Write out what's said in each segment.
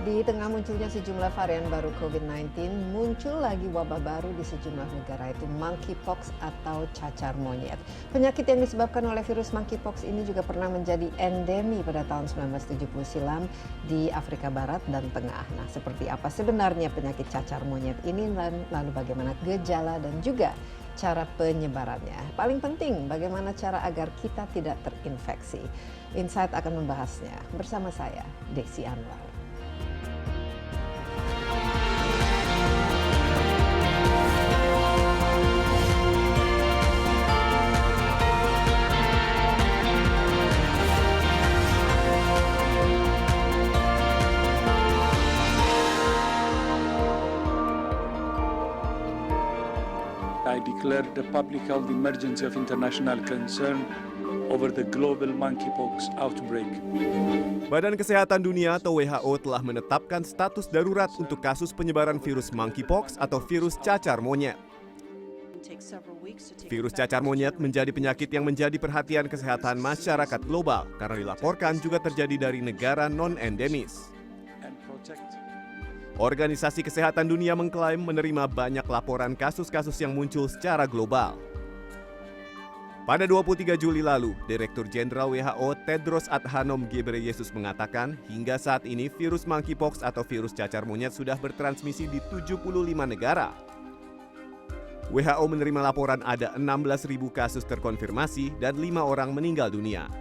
Di tengah munculnya sejumlah varian baru COVID-19, muncul lagi wabah baru di sejumlah negara, itu monkeypox atau cacar monyet. Penyakit yang disebabkan oleh virus monkeypox ini juga pernah menjadi endemi pada tahun 1970 silam di Afrika Barat dan Tengah. Nah, seperti apa sebenarnya penyakit cacar monyet ini, lalu bagaimana gejala dan juga cara penyebarannya. Paling penting, bagaimana cara agar kita tidak terinfeksi. Insight akan membahasnya bersama saya, Desi Anwar. I declare the public health emergency of international concern over the global monkeypox outbreak. Badan Kesehatan Dunia atau WHO telah menetapkan status darurat untuk kasus penyebaran virus monkeypox atau virus cacar monyet. Virus cacar monyet menjadi penyakit yang menjadi perhatian kesehatan masyarakat global karena dilaporkan juga terjadi dari negara non-endemis. Organisasi Kesehatan Dunia mengklaim menerima banyak laporan kasus-kasus yang muncul secara global. Pada 23 Juli lalu, Direktur Jenderal WHO Tedros Adhanom Ghebreyesus mengatakan hingga saat ini virus monkeypox atau virus cacar monyet sudah bertransmisi di 75 negara. WHO menerima laporan ada 16.000 kasus terkonfirmasi dan 5 orang meninggal dunia.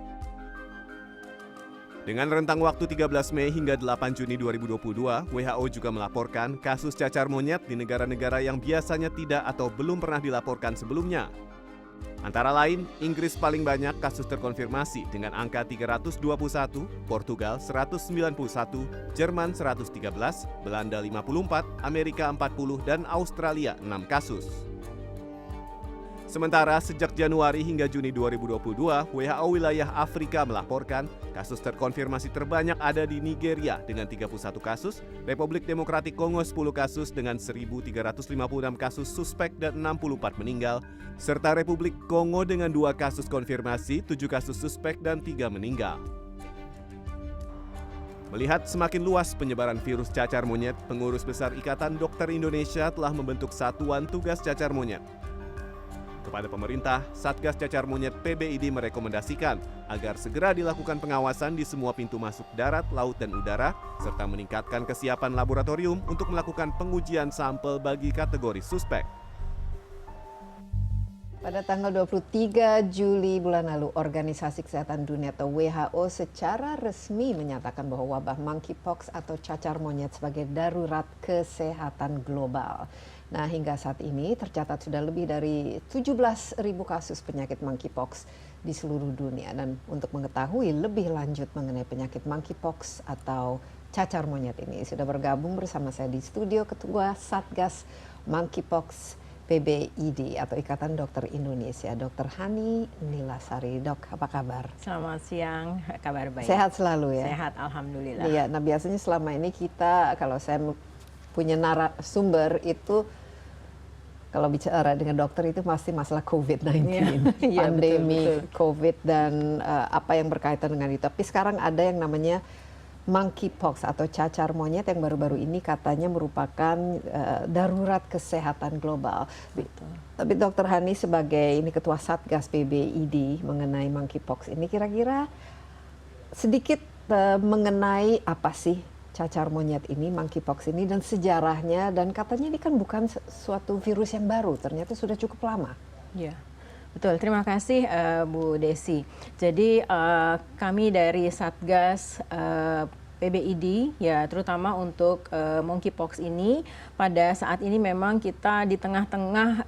Dengan rentang waktu 13 Mei hingga 8 Juni 2022, WHO juga melaporkan kasus cacar monyet di negara-negara yang biasanya tidak atau belum pernah dilaporkan sebelumnya. Antara lain, Inggris paling banyak kasus terkonfirmasi dengan angka 321, Portugal 191, Jerman 113, Belanda 54, Amerika 40, dan Australia 6 kasus. Sementara sejak Januari hingga Juni 2022, WHO wilayah Afrika melaporkan kasus terkonfirmasi terbanyak ada di Nigeria dengan 31 kasus, Republik Demokratik Kongo 10 kasus dengan 1.356 kasus suspek dan 64 meninggal, serta Republik Kongo dengan 2 kasus konfirmasi, 7 kasus suspek dan 3 meninggal. Melihat semakin luas penyebaran virus cacar monyet, Pengurus Besar Ikatan Dokter Indonesia telah membentuk Satuan Tugas Cacar Monyet. Kepada pemerintah, Satgas Cacar Monyet PBID merekomendasikan agar segera dilakukan pengawasan di semua pintu masuk darat, laut, dan udara, serta meningkatkan kesiapan laboratorium untuk melakukan pengujian sampel bagi kategori suspek. Pada tanggal 23 Juli bulan lalu, Organisasi Kesehatan Dunia atau WHO secara resmi menyatakan bahwa wabah monkeypox atau cacar monyet sebagai darurat kesehatan global. Nah, hingga saat ini tercatat sudah lebih dari 17.000 kasus penyakit monkeypox di seluruh dunia. Dan untuk mengetahui lebih lanjut mengenai penyakit monkeypox atau cacar monyet ini, sudah bergabung bersama saya di studio Ketua Satgas Monkeypox PBID atau Ikatan Dokter Indonesia, Dr. Hani Nilasari. Dok, apa kabar? Selamat siang, kabar baik. Sehat selalu ya? Sehat, alhamdulillah. Iya, nah biasanya selama ini kita, kalau saya punya narasumber itu, kalau bicara dengan dokter itu masih masalah COVID-19, ya, pandemi betul. COVID dan apa yang berkaitan dengan itu. Tapi sekarang ada yang namanya monkeypox atau cacar monyet yang baru-baru ini katanya merupakan darurat kesehatan global. Tapi Dr. Hani sebagai ini Ketua Satgas PBID mengenai monkeypox ini, kira-kira sedikit mengenai apa sih cacar monyet ini, monkeypox ini, dan sejarahnya, dan katanya ini kan bukan suatu virus yang baru, ternyata sudah cukup lama. Ya, betul. Terima kasih Bu Desi. Jadi kami dari Satgas PBID, ya terutama untuk monkeypox ini, pada saat ini memang kita di tengah-tengah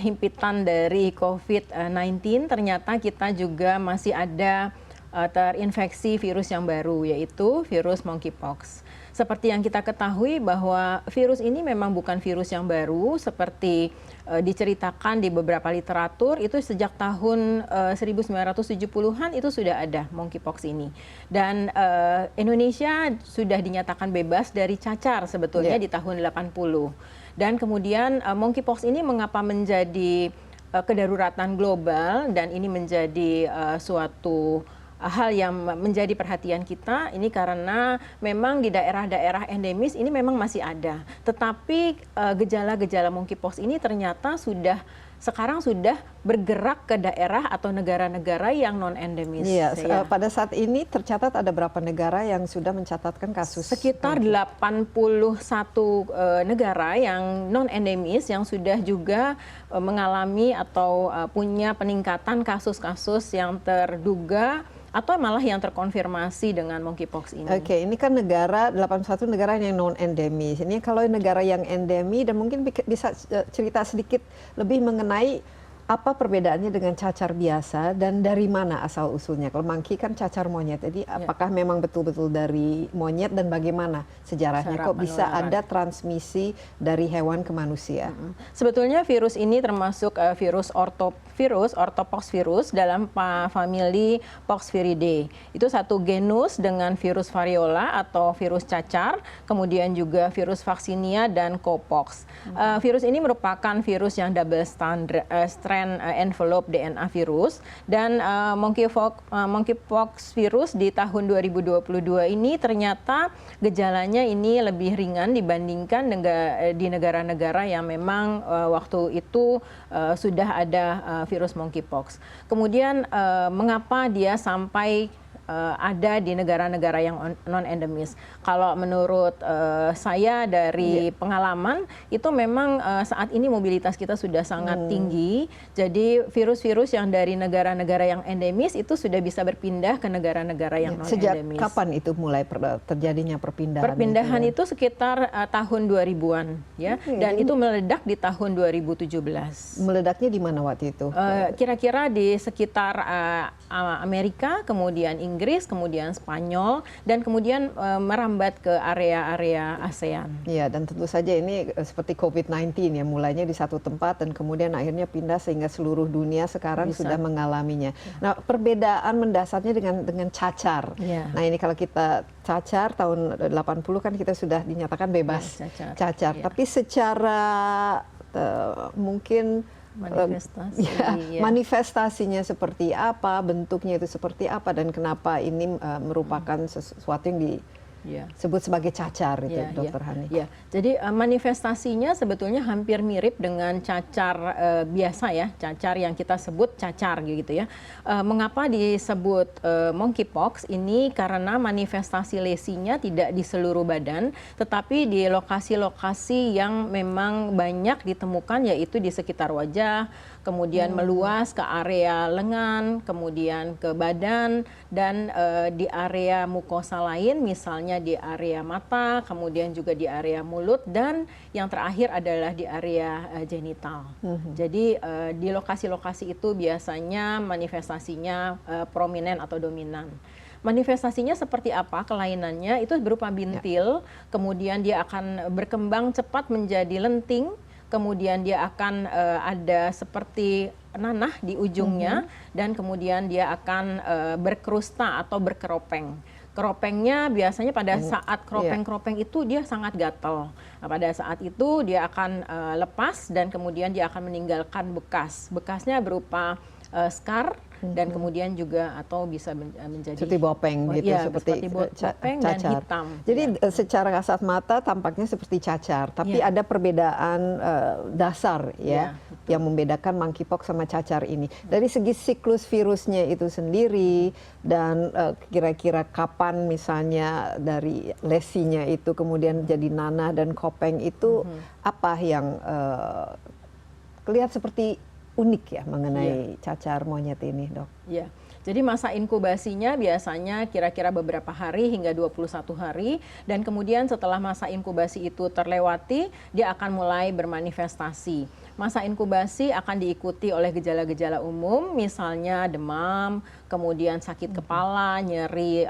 himpitan dari COVID-19, ternyata kita juga masih ada terinfeksi virus yang baru, yaitu virus monkeypox. Seperti yang kita ketahui bahwa virus ini memang bukan virus yang baru, seperti diceritakan di beberapa literatur, itu sejak tahun 1970-an itu sudah ada monkeypox ini. Dan Indonesia sudah dinyatakan bebas dari cacar sebetulnya di tahun 80. Dan kemudian monkeypox ini mengapa menjadi kedaruratan global dan ini menjadi suatu hal yang menjadi perhatian kita ini karena memang di daerah-daerah endemis ini memang masih ada. Tetapi gejala-gejala monkeypox ini ternyata sekarang sudah bergerak ke daerah atau negara-negara yang non-endemis. Iya, pada saat ini tercatat ada berapa negara yang sudah mencatatkan kasus? Sekitar 81 negara yang non-endemis yang sudah juga mengalami atau punya peningkatan kasus-kasus yang terduga atau malah yang terkonfirmasi dengan monkeypox ini. Oke, ini kan 81 negara yang non-endemis. Ini kalau negara yang endemi, dan mungkin bisa cerita sedikit lebih mengenai apa perbedaannya dengan cacar biasa dan dari mana asal usulnya? Kalau monkey kan cacar monyet, jadi apakah memang betul-betul dari monyet dan bagaimana sejarahnya? Kok bisa ada transmisi dari hewan ke manusia? Sebetulnya virus ini termasuk virus orthopoxvirus dalam famili Poxviridae. Itu satu genus dengan virus variola atau virus cacar, kemudian juga virus vaccinia dan cowpox. Virus ini merupakan virus yang double strand envelope DNA virus, dan monkeypox virus di tahun 2022 ini ternyata gejalanya ini lebih ringan dibandingkan di negara-negara yang memang waktu itu sudah ada virus monkeypox. Kemudian mengapa dia sampai ada di negara-negara yang non-endemis? Kalau menurut saya dari pengalaman itu memang saat ini mobilitas kita sudah sangat tinggi. Jadi virus-virus yang dari negara-negara yang endemis itu sudah bisa berpindah ke negara-negara yang non-endemis. Sejak kapan itu mulai terjadinya perpindahan? Perpindahan itu sekitar tahun 2000-an ya, dan itu meledak di tahun 2017. Meledaknya di mana waktu itu? Kira-kira di sekitar Amerika, kemudian Inggris, kemudian Spanyol, dan kemudian merambat ke area-area ASEAN. Iya, dan tentu saja ini seperti COVID-19 ya, mulainya di satu tempat dan kemudian akhirnya pindah sehingga seluruh dunia sekarang sudah mengalaminya. Nah, perbedaan mendasarnya dengan cacar. Nah, ini kalau kita cacar tahun 80 kan kita sudah dinyatakan bebas cacar. Tapi secara mungkin manifestasinya seperti apa, bentuknya itu seperti apa, dan kenapa ini merupakan sesuatu yang disebut sebagai cacar itu, Dr. Hani. Jadi manifestasinya sebetulnya hampir mirip dengan cacar biasa ya, cacar yang kita sebut cacar gitu ya. Mengapa disebut monkeypox ini? Karena manifestasi lesinya tidak di seluruh badan, tetapi di lokasi-lokasi yang memang banyak ditemukan, yaitu di sekitar wajah, kemudian meluas ke area lengan, kemudian ke badan, dan di area mukosa lain, misalnya di area mata, kemudian juga di area mulut, dan yang terakhir adalah di area genital. Jadi di lokasi-lokasi itu biasanya manifestasinya prominent atau dominan. Manifestasinya seperti apa kelainannya? Itu berupa bintil, kemudian dia akan berkembang cepat menjadi lenting, kemudian dia akan ada seperti nanah di ujungnya, dan kemudian dia akan berkerusta atau berkeropeng. Keropengnya biasanya pada saat keropeng-keropeng itu dia sangat gatal. Nah, pada saat itu dia akan lepas dan kemudian dia akan meninggalkan bekas. Bekasnya berupa scar dan kemudian juga atau bisa menjadi seperti bopeng gitu, seperti bopeng cacar. Dan hitam. Jadi secara kasat mata tampaknya seperti cacar, tapi ada perbedaan dasar ya yang membedakan monkeypox sama cacar ini. Dari segi siklus virusnya itu sendiri dan kira-kira kapan misalnya dari lesinya itu kemudian jadi nanah dan kopeng itu apa yang kelihatan seperti unik ya mengenai cacar monyet ini, Dok? Iya. Jadi masa inkubasinya biasanya kira-kira beberapa hari hingga 21 hari, dan kemudian setelah masa inkubasi itu terlewati, dia akan mulai bermanifestasi. Masa inkubasi akan diikuti oleh gejala-gejala umum, misalnya demam, kemudian sakit kepala, nyeri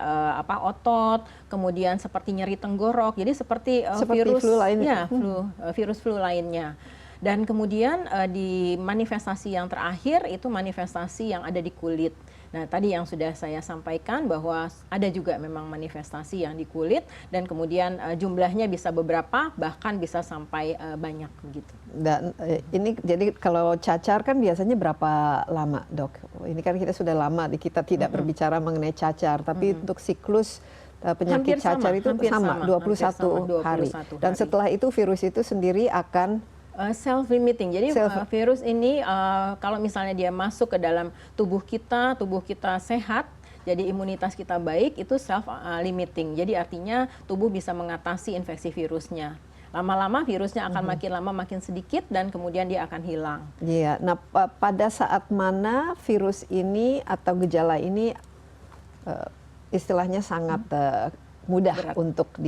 otot, kemudian seperti nyeri tenggorok. Jadi seperti virus flu lainnya. Virus flu lainnya. Dan kemudian di manifestasi yang terakhir itu manifestasi yang ada di kulit. Nah, tadi yang sudah saya sampaikan bahwa ada juga memang manifestasi yang di kulit dan kemudian jumlahnya bisa beberapa bahkan bisa sampai banyak begitu. Dan ini jadi kalau cacar kan biasanya berapa lama, Dok? Ini kan kita sudah lama kita tidak berbicara mengenai cacar, tapi untuk siklus penyakit cacar itu sama 21 hari. Dan setelah itu virus itu sendiri akan self-limiting. Jadi virus ini kalau misalnya dia masuk ke dalam tubuh kita sehat, jadi imunitas kita baik, itu self-limiting. Jadi artinya tubuh bisa mengatasi infeksi virusnya. Lama-lama virusnya akan makin lama makin sedikit dan kemudian dia akan hilang. Iya. Nah, pada saat mana virus ini atau gejala ini istilahnya sangat mudah berat untuk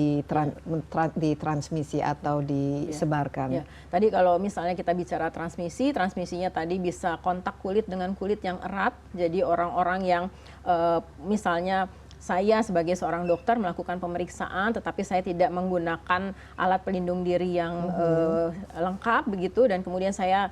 ditransmisi atau disebarkan. Ya. Tadi kalau misalnya kita bicara transmisinya tadi bisa kontak kulit dengan kulit yang erat. Jadi orang-orang yang misalnya saya sebagai seorang dokter melakukan pemeriksaan, tetapi saya tidak menggunakan alat pelindung diri yang lengkap begitu, dan kemudian saya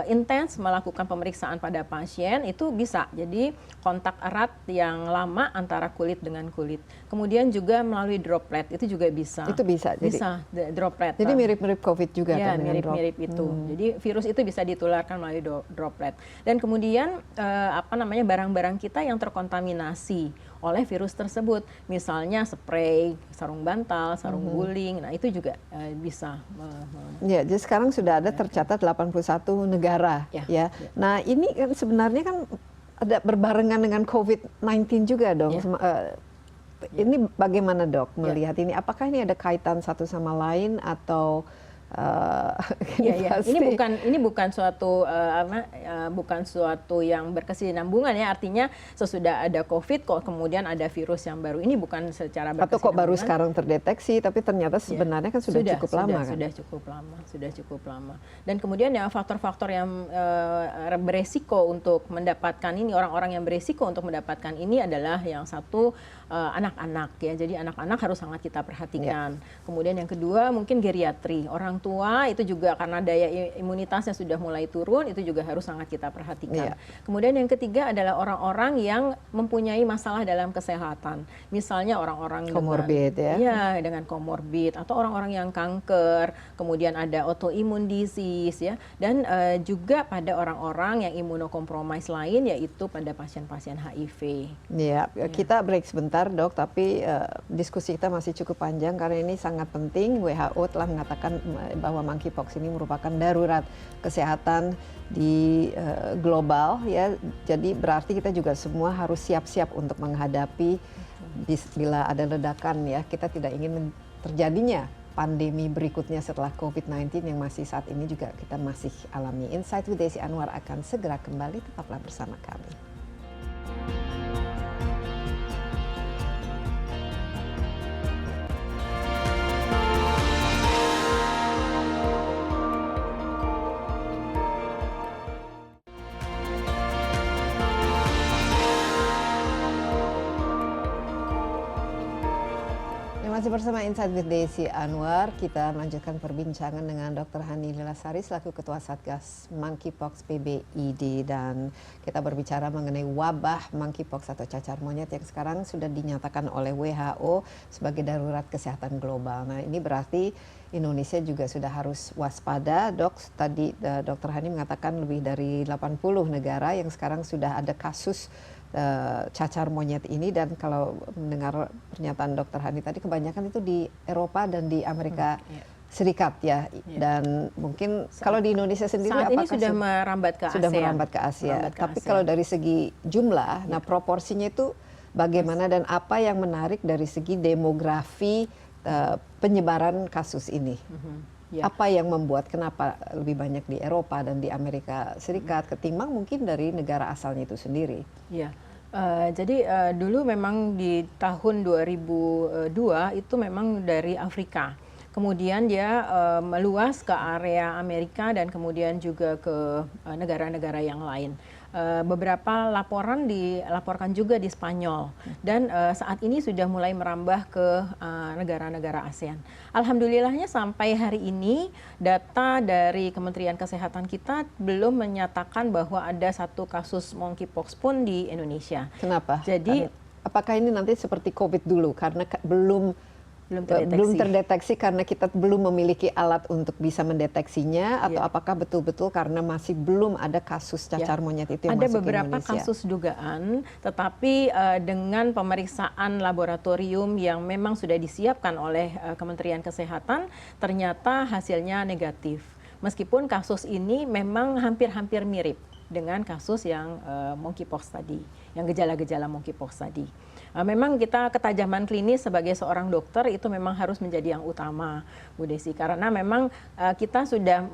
intens melakukan pemeriksaan pada pasien, itu bisa. Jadi kontak erat yang lama antara kulit dengan kulit. Kemudian juga melalui droplet itu juga bisa. Itu bisa. Bisa droplet. Jadi mirip-mirip COVID juga ya, kan? Mirip-mirip itu. Jadi virus itu bisa ditularkan melalui droplet. Dan kemudian barang-barang kita yang terkontaminasi oleh virus tersebut, misalnya spray, sarung bantal, sarung guling, nah itu juga bisa. Ya, jadi sekarang sudah ada tercatat 81 negara, ya. Nah ini kan sebenarnya kan ada berbarengan dengan COVID-19 juga dong. Ini bagaimana, Dok, melihat ini? Apakah ini ada kaitan satu sama lain atau ini bukan suatu bukan suatu yang berkesinambungan ya, artinya sesudah ada COVID kok kemudian ada virus yang baru, ini bukan secara berkesinambungan. Atau kok baru sekarang terdeteksi tapi ternyata sebenarnya kan sudah cukup lama kan? Sudah cukup lama. Dan kemudian ya faktor-faktor yang beresiko untuk mendapatkan ini, orang-orang yang beresiko untuk mendapatkan ini adalah yang satu anak-anak ya. Jadi anak-anak harus sangat kita perhatikan. Kemudian yang kedua mungkin geriatri, orang tua itu juga karena daya imunitasnya sudah mulai turun, itu juga harus sangat kita perhatikan. Kemudian yang ketiga adalah orang-orang yang mempunyai masalah dalam kesehatan. Misalnya orang-orang komorbid dengan komorbid, atau orang-orang yang kanker, kemudian ada autoimmune disease ya, dan juga pada orang-orang yang imunokompromis lain, yaitu pada pasien-pasien HIV. Kita break sebentar, Dok, tapi diskusi kita masih cukup panjang karena ini sangat penting. WHO telah mengatakan bahwa monkeypox ini merupakan darurat kesehatan di global ya. Jadi berarti kita juga semua harus siap-siap untuk menghadapi bila ada ledakan ya. Kita tidak ingin terjadinya pandemi berikutnya setelah COVID-19 yang masih saat ini juga kita masih alami. Insight with Desi Anwar akan segera kembali, tetaplah bersama kami. Masih bersama Insight with Desi Anwar, kita melanjutkan perbincangan dengan Dr. Hani Lilasari selaku Ketua Satgas Monkeypox PBID, dan kita berbicara mengenai wabah monkeypox atau cacar monyet yang sekarang sudah dinyatakan oleh WHO sebagai darurat kesehatan global. Nah, ini berarti Indonesia juga sudah harus waspada, Dok. Tadi Dr. Hani mengatakan lebih dari 80 negara yang sekarang sudah ada kasus cacar monyet ini, dan kalau mendengar pernyataan Dr. Hani tadi kebanyakan itu di Eropa dan di Amerika Serikat ya. Dan mungkin kalau di Indonesia sendiri saat ini sudah merambat ke sudah merambat ke Asia. Tapi kalau dari segi jumlah, nah proporsinya itu bagaimana dan apa yang menarik dari segi demografi penyebaran kasus ini? Apa yang membuat kenapa lebih banyak di Eropa dan di Amerika Serikat ketimbang mungkin dari negara asalnya itu sendiri? Jadi dulu memang di tahun 2002 itu memang dari Afrika. kemudian dia meluas ke area Amerika dan kemudian juga ke negara-negara yang lain. Beberapa laporan dilaporkan juga di Spanyol dan saat ini sudah mulai merambah ke negara-negara ASEAN. Alhamdulillahnya sampai hari ini data dari Kementerian Kesehatan kita belum menyatakan bahwa ada satu kasus monkeypox pun di Indonesia. Kenapa? Jadi apakah ini nanti seperti COVID dulu karena belum terdeteksi karena kita belum memiliki alat untuk bisa mendeteksinya, atau apakah betul-betul karena masih belum ada kasus cacar monyet itu yang masuk ke Indonesia? Ada beberapa kasus dugaan, tetapi dengan pemeriksaan laboratorium yang memang sudah disiapkan oleh Kementerian Kesehatan, ternyata hasilnya negatif. Meskipun kasus ini memang hampir-hampir mirip dengan kasus yang monkeypox tadi, yang gejala-gejala monkeypox tadi. Memang kita ketajaman klinis sebagai seorang dokter itu memang harus menjadi yang utama, Bu Desi, karena memang kita sudah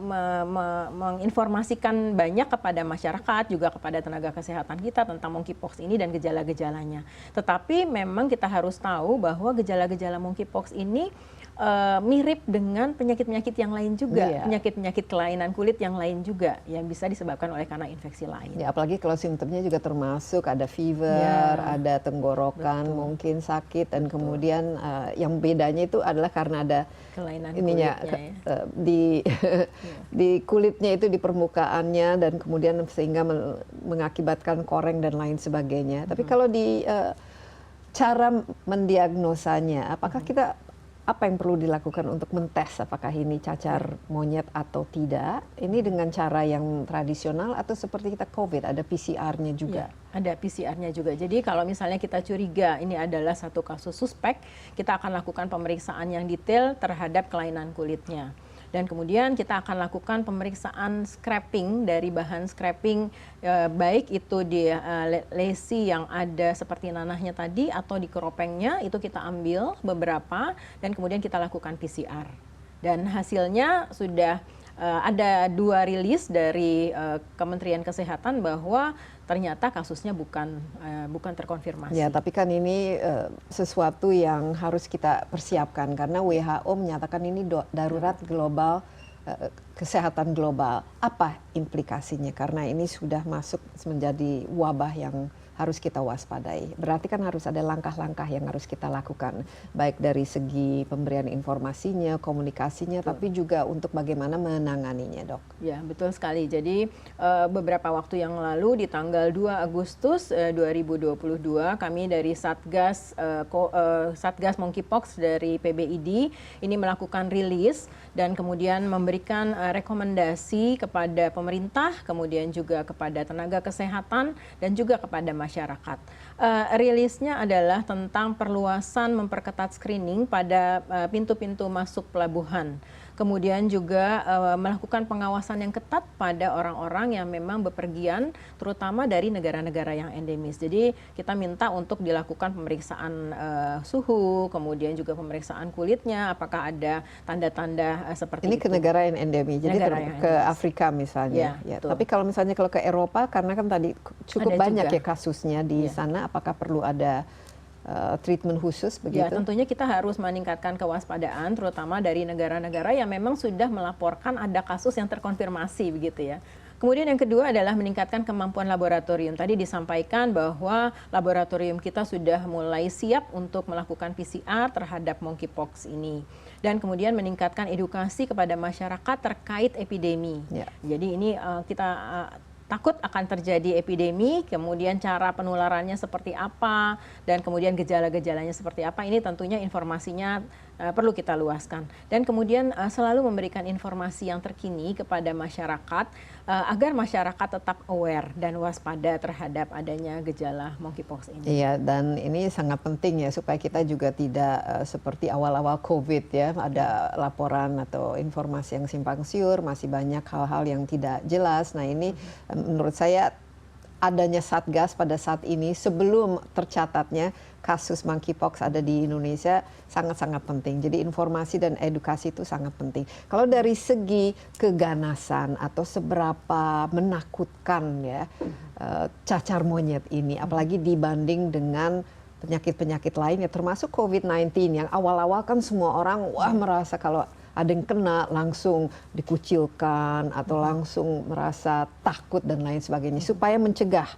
menginformasikan banyak kepada masyarakat, juga kepada tenaga kesehatan kita tentang monkeypox ini dan gejala-gejalanya. Tetapi memang kita harus tahu bahwa gejala-gejala monkeypox ini mirip dengan penyakit-penyakit yang lain juga, penyakit-penyakit kelainan kulit yang lain juga yang bisa disebabkan oleh karena infeksi lain. Ya, apalagi kalau simptomnya juga termasuk ada fever, ada tenggorokan, mungkin sakit, dan kemudian yang bedanya itu adalah karena ada kelainan ininya di kulitnya itu, di permukaannya, dan kemudian sehingga mengakibatkan koreng dan lain sebagainya. Tapi kalau di cara mendiagnosanya, apakah apa yang perlu dilakukan untuk mentes apakah ini cacar monyet atau tidak? Ini dengan cara yang tradisional atau seperti kita COVID, ada PCR-nya juga? Ya, ada PCR-nya juga. Jadi kalau misalnya kita curiga ini adalah satu kasus suspek, kita akan lakukan pemeriksaan yang detail terhadap kelainan kulitnya. Dan kemudian kita akan lakukan pemeriksaan scraping dari bahan scraping, baik itu di lesi yang ada seperti nanahnya tadi atau di keropengnya, itu kita ambil beberapa dan kemudian kita lakukan PCR. Dan hasilnya sudah ada 2 rilis dari Kementerian Kesehatan bahwa ternyata kasusnya bukan terkonfirmasi. Ya, tapi kan ini sesuatu yang harus kita persiapkan karena WHO menyatakan ini darurat global, kesehatan global. Apa implikasinya? Karena ini sudah masuk menjadi wabah yang harus kita waspadai. Berarti kan harus ada langkah-langkah yang harus kita lakukan, baik dari segi pemberian informasinya, komunikasinya, tapi juga untuk bagaimana menanganinya, Dok. Ya, betul sekali. Jadi beberapa waktu yang lalu di tanggal 2 Agustus 2022 kami dari Satgas Monkeypox dari PBID ini melakukan rilis dan kemudian memberikan rekomendasi kepada pemerintah, kemudian juga kepada tenaga kesehatan dan juga kepada masyarakat. Rilisnya adalah tentang perluasan memperketat screening pada pintu-pintu masuk pelabuhan. Kemudian juga melakukan pengawasan yang ketat pada orang-orang yang memang bepergian, terutama dari negara-negara yang endemis. Jadi kita minta untuk dilakukan pemeriksaan suhu, kemudian juga pemeriksaan kulitnya, apakah ada tanda-tanda seperti ini itu. Ke negara yang endemi, jadi ke Afrika misalnya. Ya, tapi kalau misalnya kalau ke Eropa, karena kan tadi cukup banyak ya kasusnya di sana, apakah perlu ada treatment khusus begitu? Ya, tentunya kita harus meningkatkan kewaspadaan, terutama dari negara-negara yang memang sudah melaporkan ada kasus yang terkonfirmasi begitu ya. Kemudian yang kedua adalah meningkatkan kemampuan laboratorium. Tadi disampaikan bahwa laboratorium kita sudah mulai siap untuk melakukan PCR terhadap monkeypox ini. Dan kemudian meningkatkan edukasi kepada masyarakat terkait epidemi. Jadi ini kita takut akan terjadi epidemi, kemudian cara penularannya seperti apa, dan kemudian gejala-gejalanya seperti apa, ini tentunya informasinya perlu kita luaskan. Dan kemudian selalu memberikan informasi yang terkini kepada masyarakat, agar masyarakat tetap aware dan waspada terhadap adanya gejala monkeypox ini. Iya, dan ini sangat penting ya, supaya kita juga tidak seperti awal-awal COVID ya, ada laporan atau informasi yang simpang siur, masih banyak hal-hal yang tidak jelas. Nah ini menurut saya adanya Satgas pada saat ini sebelum tercatatnya kasus monkeypox ada di Indonesia sangat-sangat penting. Jadi informasi dan edukasi itu sangat penting. Kalau dari segi keganasan atau seberapa menakutkan ya cacar monyet ini, apalagi dibanding dengan penyakit-penyakit lain ya, termasuk COVID-19 yang awal-awal kan semua orang wah merasa kalau ada yang kena langsung dikucilkan atau langsung merasa takut dan lain sebagainya, supaya mencegah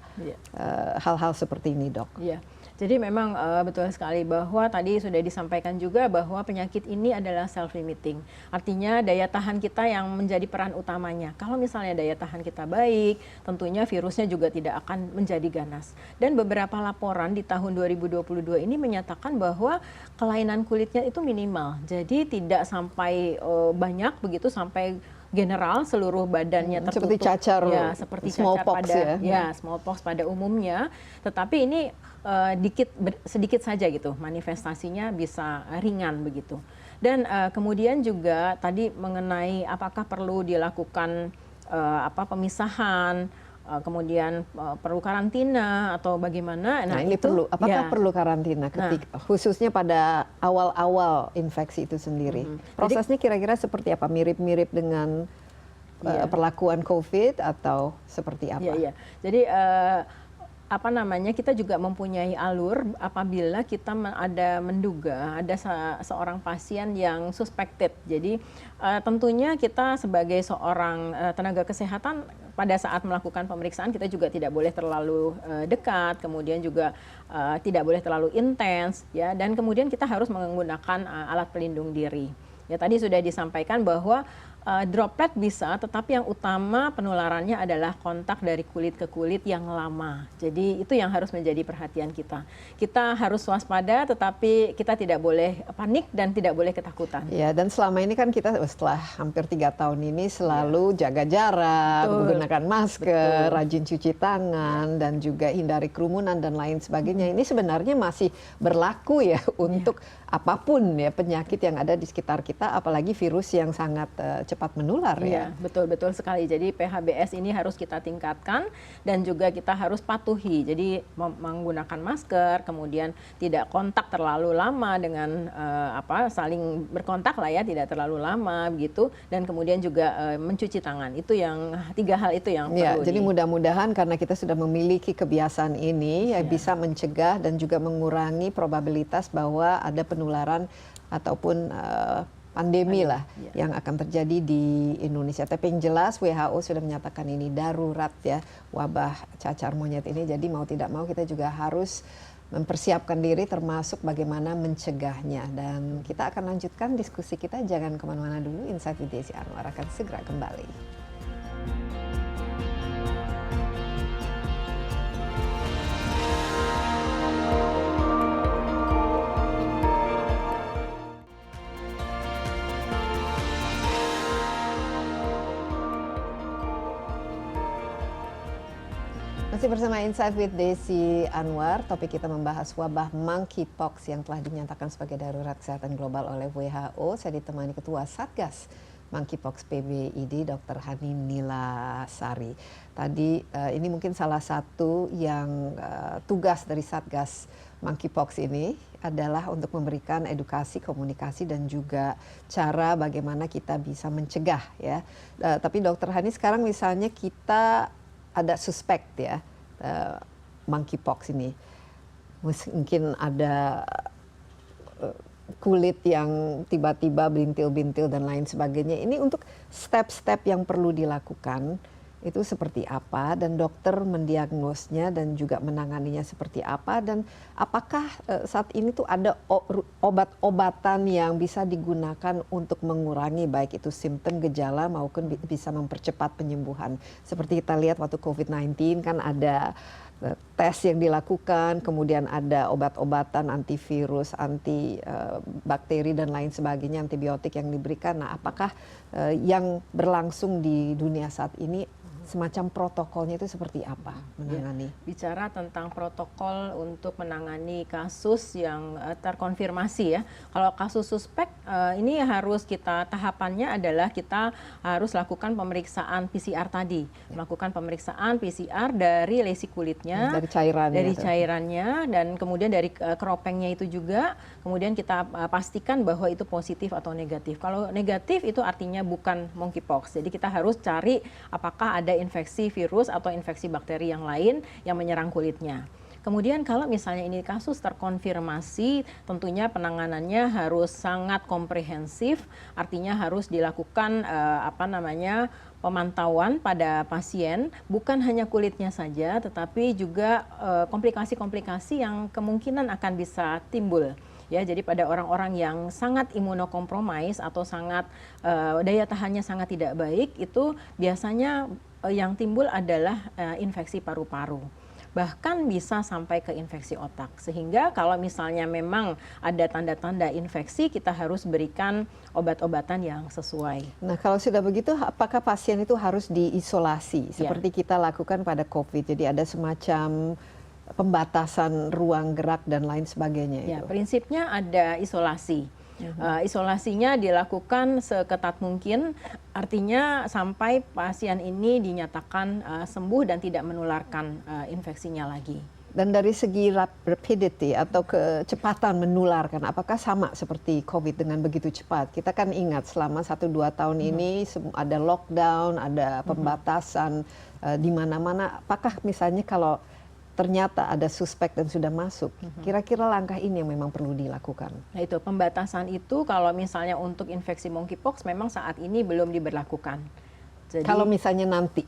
hal-hal seperti ini, Dok. Iya. Jadi memang betul sekali bahwa tadi sudah disampaikan juga bahwa penyakit ini adalah self-limiting. Artinya daya tahan kita yang menjadi peran utamanya. Kalau misalnya daya tahan kita baik, tentunya virusnya juga tidak akan menjadi ganas. Dan beberapa laporan di tahun 2022 ini menyatakan bahwa kelainan kulitnya itu minimal. Jadi tidak sampai banyak begitu, sampai general seluruh badannya tertutup. Seperti cacar, ya, seperti smallpox cacar pada ya. Smallpox pada umumnya. Tetapi ini sedikit saja gitu, manifestasinya bisa ringan begitu. Dan kemudian juga tadi mengenai apakah perlu dilakukan pemisahan, kemudian perlu karantina atau bagaimana. Nah ini perlu, apakah perlu karantina khususnya pada awal-awal infeksi itu sendiri? Prosesnya kira-kira seperti apa? Mirip-mirip dengan perlakuan COVID atau seperti apa? Iya. Jadi kita juga mempunyai alur apabila kita menduga ada seorang pasien yang suspected. Jadi tentunya kita sebagai seorang tenaga kesehatan pada saat melakukan pemeriksaan kita juga tidak boleh terlalu dekat, kemudian juga tidak boleh terlalu intens, ya. Dan kemudian kita harus menggunakan alat pelindung diri. Ya, tadi sudah disampaikan bahwa droplet bisa, tetapi yang utama penularannya adalah kontak dari kulit ke kulit yang lama. Jadi itu yang harus menjadi perhatian kita. Kita harus waspada, tetapi kita tidak boleh panik dan tidak boleh ketakutan. Ya, dan selama ini kan kita setelah hampir 3 tahun ini selalu jaga jarak, menggunakan masker, rajin cuci tangan, dan juga hindari kerumunan dan lain sebagainya. Ini sebenarnya masih berlaku ya untuk apapun ya penyakit yang ada di sekitar kita, apalagi virus yang sangat cepat menular ya. Betul sekali. Jadi PHBS ini harus kita tingkatkan dan juga kita harus patuhi. Jadi menggunakan masker, kemudian tidak kontak terlalu lama dengan saling berkontak lah ya, tidak terlalu lama begitu, dan kemudian juga mencuci tangan. Itu yang 3 hal itu yang perlu. Jadi mudah-mudahan karena kita sudah memiliki kebiasaan ini bisa mencegah dan juga mengurangi probabilitas bahwa ada penularan ataupun pandemi lah yang akan terjadi di Indonesia. Tapi yang jelas WHO sudah menyatakan ini darurat ya, wabah cacar monyet ini. Jadi mau tidak mau kita juga harus mempersiapkan diri termasuk bagaimana mencegahnya. Dan kita akan lanjutkan diskusi kita, jangan kemana-mana dulu. Insight with Desi Anwar akan segera kembali. Masih bersama Insight with Desi Anwar, topik kita membahas wabah monkeypox yang telah dinyatakan sebagai darurat kesehatan global oleh WHO. Saya ditemani Ketua Satgas Monkeypox PBID, Dr. Hani Nilasari. Tadi ini mungkin salah satu yang tugas dari Satgas Monkeypox ini adalah untuk memberikan edukasi, komunikasi, dan juga cara bagaimana kita bisa mencegah ya. Tapi Dr. Hani, sekarang misalnya kita ada suspek ya monkeypox ini, mungkin ada kulit yang tiba-tiba bintil-bintil dan lain sebagainya. Ini untuk step-step yang perlu dilakukan itu seperti apa, dan dokter mendiagnosnya dan juga menanganinya seperti apa, dan apakah saat ini tuh ada obat-obatan yang bisa digunakan untuk mengurangi baik itu simptom, gejala maupun bisa mempercepat penyembuhan. Seperti kita lihat waktu COVID-19 kan ada tes yang dilakukan, kemudian ada obat-obatan antivirus, anti bakteri dan lain sebagainya, antibiotik yang diberikan. Nah, apakah yang berlangsung di dunia saat ini semacam protokolnya itu seperti apa menangani? Bicara tentang protokol untuk menangani kasus yang terkonfirmasi ya. Kalau kasus suspek ini harus kita, tahapannya adalah kita harus lakukan pemeriksaan PCR tadi. Melakukan pemeriksaan PCR dari lesi kulitnya, dari cairannya, dan kemudian dari keropengnya itu juga. Kemudian kita pastikan bahwa itu positif atau negatif. Kalau negatif itu artinya bukan monkeypox. Jadi kita harus cari apakah ada infeksi virus atau infeksi bakteri yang lain yang menyerang kulitnya. Kemudian kalau misalnya ini kasus terkonfirmasi, tentunya penanganannya harus sangat komprehensif, artinya harus dilakukan pemantauan pada pasien, bukan hanya kulitnya saja, tetapi juga komplikasi-komplikasi yang kemungkinan akan bisa timbul. Ya, jadi pada orang-orang yang sangat imunokompromis atau sangat daya tahannya sangat tidak baik, itu biasanya yang timbul adalah infeksi paru-paru. Bahkan bisa sampai ke infeksi otak. Sehingga kalau misalnya memang ada tanda-tanda infeksi, kita harus berikan obat-obatan yang sesuai. Nah, kalau sudah begitu, apakah pasien itu harus diisolasi seperti kita lakukan pada COVID? Jadi ada semacam pembatasan ruang gerak dan lain sebagainya. Ya, itu. prinsipnya ada isolasi. Isolasinya dilakukan seketat mungkin, artinya sampai pasien ini dinyatakan sembuh dan tidak menularkan infeksinya lagi. Dan dari segi rapidity atau kecepatan menularkan, apakah sama seperti COVID dengan begitu cepat? Kita kan ingat selama 1-2 tahun ini ada lockdown, ada pembatasan di mana-mana. Apakah misalnya kalau ternyata ada suspek dan sudah masuk, kira-kira langkah ini yang memang perlu dilakukan? Nah itu, pembatasan itu kalau misalnya untuk infeksi monkeypox memang saat ini belum diberlakukan. Jadi, kalau misalnya nanti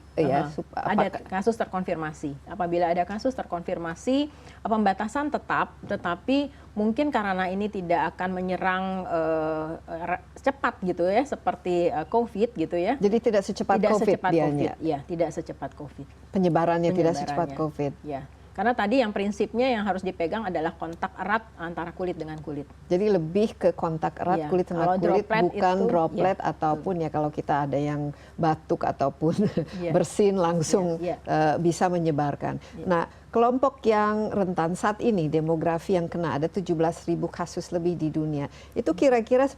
ada kasus terkonfirmasi. Apabila ada kasus terkonfirmasi, pembatasan tetap, tetapi mungkin karena ini tidak akan menyerang cepat gitu ya, seperti COVID gitu ya. Jadi tidak secepat COVID dianya? Ya, tidak secepat COVID. Penyebarannya tidak secepat COVID? Ya. Karena tadi yang prinsipnya yang harus dipegang adalah kontak erat antara kulit dengan kulit. Jadi lebih ke kontak erat kulit sama kulit, bukan droplet ataupun ya kalau kita ada yang batuk ataupun bersin langsung bisa menyebarkan. Nah, kelompok yang rentan saat ini, demografi yang kena ada 17.000 kasus lebih di dunia. Itu kira-kira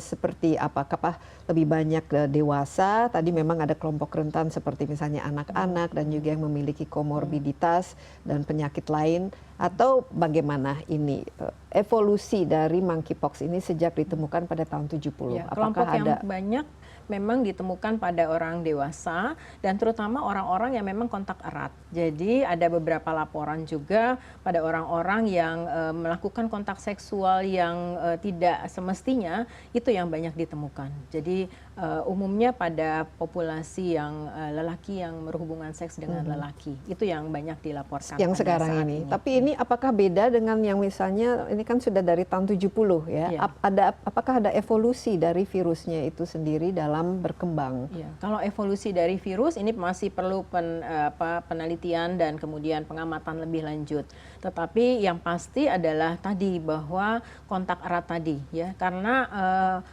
seperti apa? Apakah lebih banyak dewasa? Tadi memang ada kelompok rentan seperti misalnya anak-anak dan juga yang memiliki komorbiditas dan penyakit lain. Atau bagaimana ini evolusi dari monkeypox ini sejak ditemukan pada tahun 70? Ya, kelompok yang banyak memang ditemukan pada orang dewasa dan terutama orang-orang yang memang kontak erat. Jadi ada beberapa laporan juga pada orang-orang yang melakukan kontak seksual yang tidak semestinya, itu yang banyak ditemukan. Jadi umumnya pada populasi yang lelaki yang berhubungan seks dengan lelaki, itu yang banyak dilaporkan. Yang sekarang ini. Tapi ini apakah beda dengan yang misalnya, ini kan sudah dari tahun 70 ya, apakah ada evolusi dari virusnya itu sendiri dalam berkembang? Ya, kalau evolusi dari virus ini masih perlu penelitian dan kemudian pengamatan lebih lanjut. Tetapi yang pasti adalah tadi bahwa kontak erat tadi ya, karena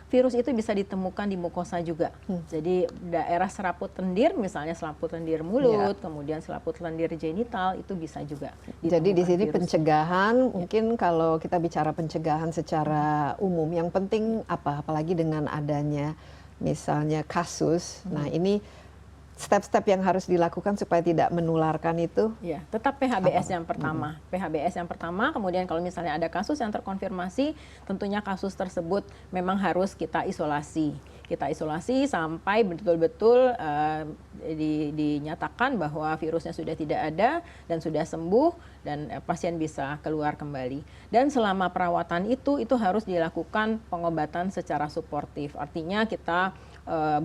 virus itu bisa ditemukan di mukosa juga. Jadi daerah selaput lendir, misalnya selaput lendir mulut, kemudian selaput lendir genital itu bisa juga. Jadi di sini pencegahan, mungkin kalau kita bicara pencegahan secara umum, yang penting apa? Apalagi dengan adanya misalnya kasus, nah ini step-step yang harus dilakukan supaya tidak menularkan itu? Ya, tetap PHBS yang pertama. PHBS yang pertama, kemudian kalau misalnya ada kasus yang terkonfirmasi, tentunya kasus tersebut memang harus kita isolasi. Kita isolasi sampai betul-betul dinyatakan bahwa virusnya sudah tidak ada dan sudah sembuh dan pasien bisa keluar kembali. Dan selama perawatan itu harus dilakukan pengobatan secara suportif. Artinya kita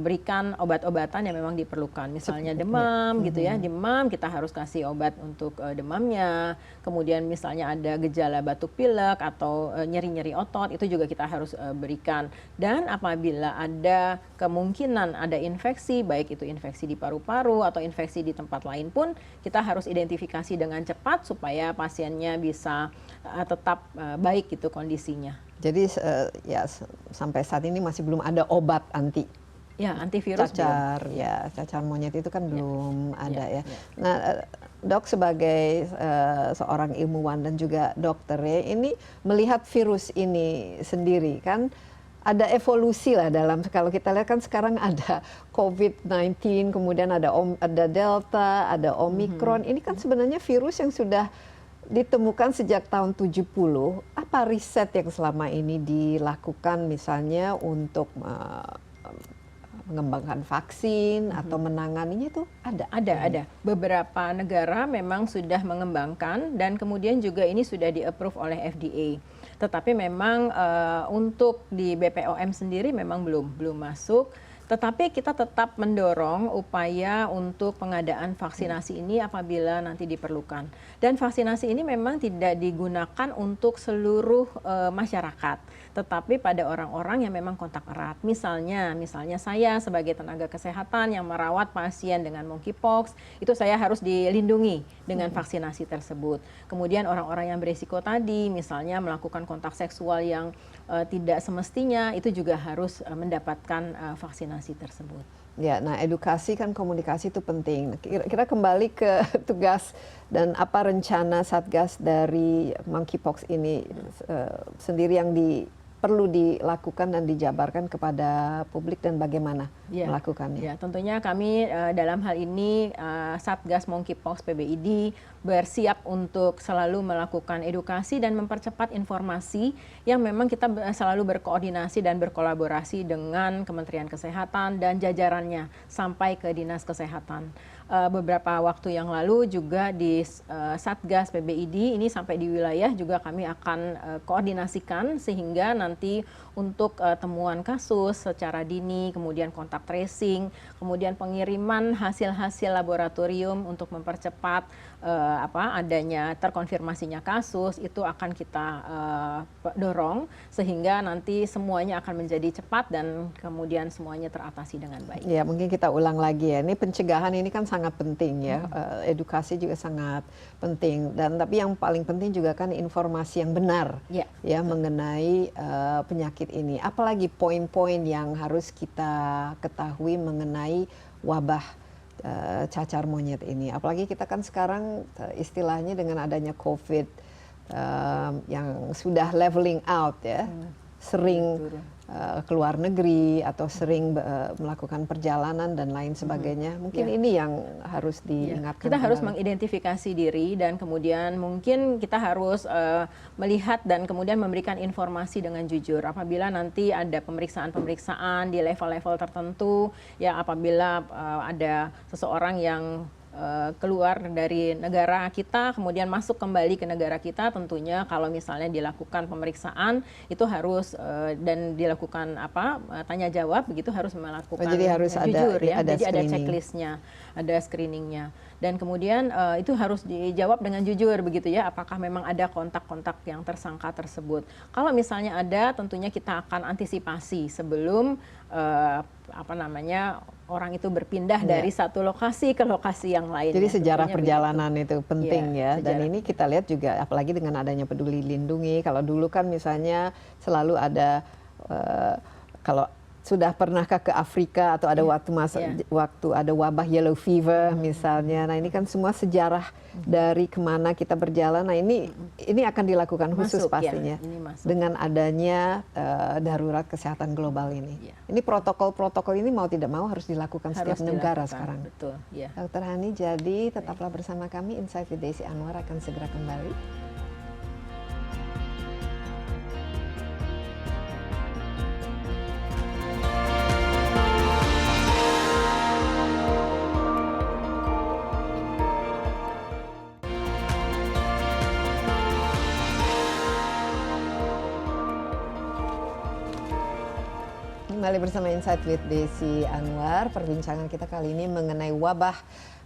berikan obat-obatan yang memang diperlukan. Misalnya demam gitu ya, demam kita harus kasih obat untuk demamnya. Kemudian misalnya ada gejala batuk pilek atau nyeri-nyeri otot, itu juga kita harus berikan. Dan apabila ada kemungkinan ada infeksi, baik itu infeksi di paru-paru atau infeksi di tempat lain pun, kita harus identifikasi dengan cepat supaya pasiennya bisa tetap baik gitu kondisinya. Jadi ya sampai saat ini masih belum ada obat antivirus cacar, cacar monyet itu kan belum ada ya. Nah, Dok sebagai seorang ilmuwan dan juga dokter ya, ini melihat virus ini sendiri kan ada evolusi lah dalam, kalau kita lihat kan sekarang ada COVID-19, kemudian ada Delta, ada Omicron. Ini kan sebenarnya virus yang sudah ditemukan sejak tahun 70. Apa riset yang selama ini dilakukan misalnya untuk mengembangkan vaksin atau menanganinya itu ada? Ada. Beberapa negara memang sudah mengembangkan dan kemudian juga ini sudah di-approve oleh FDA. Tetapi memang untuk di BPOM sendiri memang belum masuk. Tetapi kita tetap mendorong upaya untuk pengadaan vaksinasi ini apabila nanti diperlukan. Dan vaksinasi ini memang tidak digunakan untuk seluruh masyarakat, tetapi pada orang-orang yang memang kontak erat. Misalnya saya sebagai tenaga kesehatan yang merawat pasien dengan monkeypox, itu saya harus dilindungi dengan vaksinasi tersebut. Kemudian orang-orang yang berisiko tadi, misalnya melakukan kontak seksual yang tidak semestinya, itu juga harus mendapatkan vaksinasi tersebut. Ya, nah edukasi kan komunikasi itu penting. Kira-kira kembali ke tugas dan apa rencana Satgas dari monkeypox ini sendiri yang perlu dilakukan dan dijabarkan kepada publik dan bagaimana melakukannya? Ya, tentunya kami dalam hal ini Satgas Monkeypox PBID bersiap untuk selalu melakukan edukasi dan mempercepat informasi yang memang kita selalu berkoordinasi dan berkolaborasi dengan Kementerian Kesehatan dan jajarannya sampai ke Dinas Kesehatan. Beberapa waktu yang lalu juga di Satgas PBID ini sampai di wilayah juga kami akan koordinasikan sehingga nanti untuk temuan kasus secara dini, kemudian kontak tracing, kemudian pengiriman hasil-hasil laboratorium untuk mempercepat adanya terkonfirmasinya kasus, itu akan kita dorong sehingga nanti semuanya akan menjadi cepat dan kemudian semuanya teratasi dengan baik. Ya, mungkin kita ulang lagi ya. Ini pencegahan ini kan sangat penting ya. Edukasi juga sangat penting dan tapi yang paling penting juga kan informasi yang benar ya mengenai penyakit ini. Apalagi poin-poin yang harus kita ketahui mengenai wabah cacar monyet ini. Apalagi kita kan sekarang istilahnya dengan adanya COVID yang sudah leveling out ya, sering keluar negeri atau sering melakukan perjalanan dan lain sebagainya. Mungkin ini yang harus diingatkan. Kita harus mengidentifikasi diri dan kemudian mungkin kita harus melihat dan kemudian memberikan informasi dengan jujur. Apabila nanti ada pemeriksaan-pemeriksaan di level-level tertentu, ya apabila ada seseorang yang keluar dari negara kita kemudian masuk kembali ke negara kita, tentunya kalau misalnya dilakukan pemeriksaan itu harus dan dilakukan tanya jawab begitu harus melakukan jadi harus jujur ada jadi ada checklistnya, ada screeningnya dan kemudian itu harus dijawab dengan jujur begitu ya, apakah memang ada kontak-kontak yang tersangka tersebut. Kalau misalnya ada, tentunya kita akan antisipasi sebelum orang itu berpindah dari satu lokasi ke lokasi yang lain. Jadi sejarah perjalanan itu penting ya. Sejarah. Dan ini kita lihat juga apalagi dengan adanya Peduli Lindungi. Kalau dulu kan misalnya selalu ada kalau sudah pernahkah ke Afrika atau ada waktu ada wabah yellow fever misalnya. Nah ini kan semua sejarah dari kemana kita berjalan. Nah ini akan dilakukan khusus pastinya dengan adanya darurat kesehatan global ini. Ini protokol-protokol ini mau tidak mau harus dilakukan setiap negara sekarang. Betul. Dr. Hani, jadi tetaplah bersama kami. Insight with Desi Anwar akan segera kembali. Kembali bersama Insight with Desi Anwar. Perbincangan kita kali ini mengenai wabah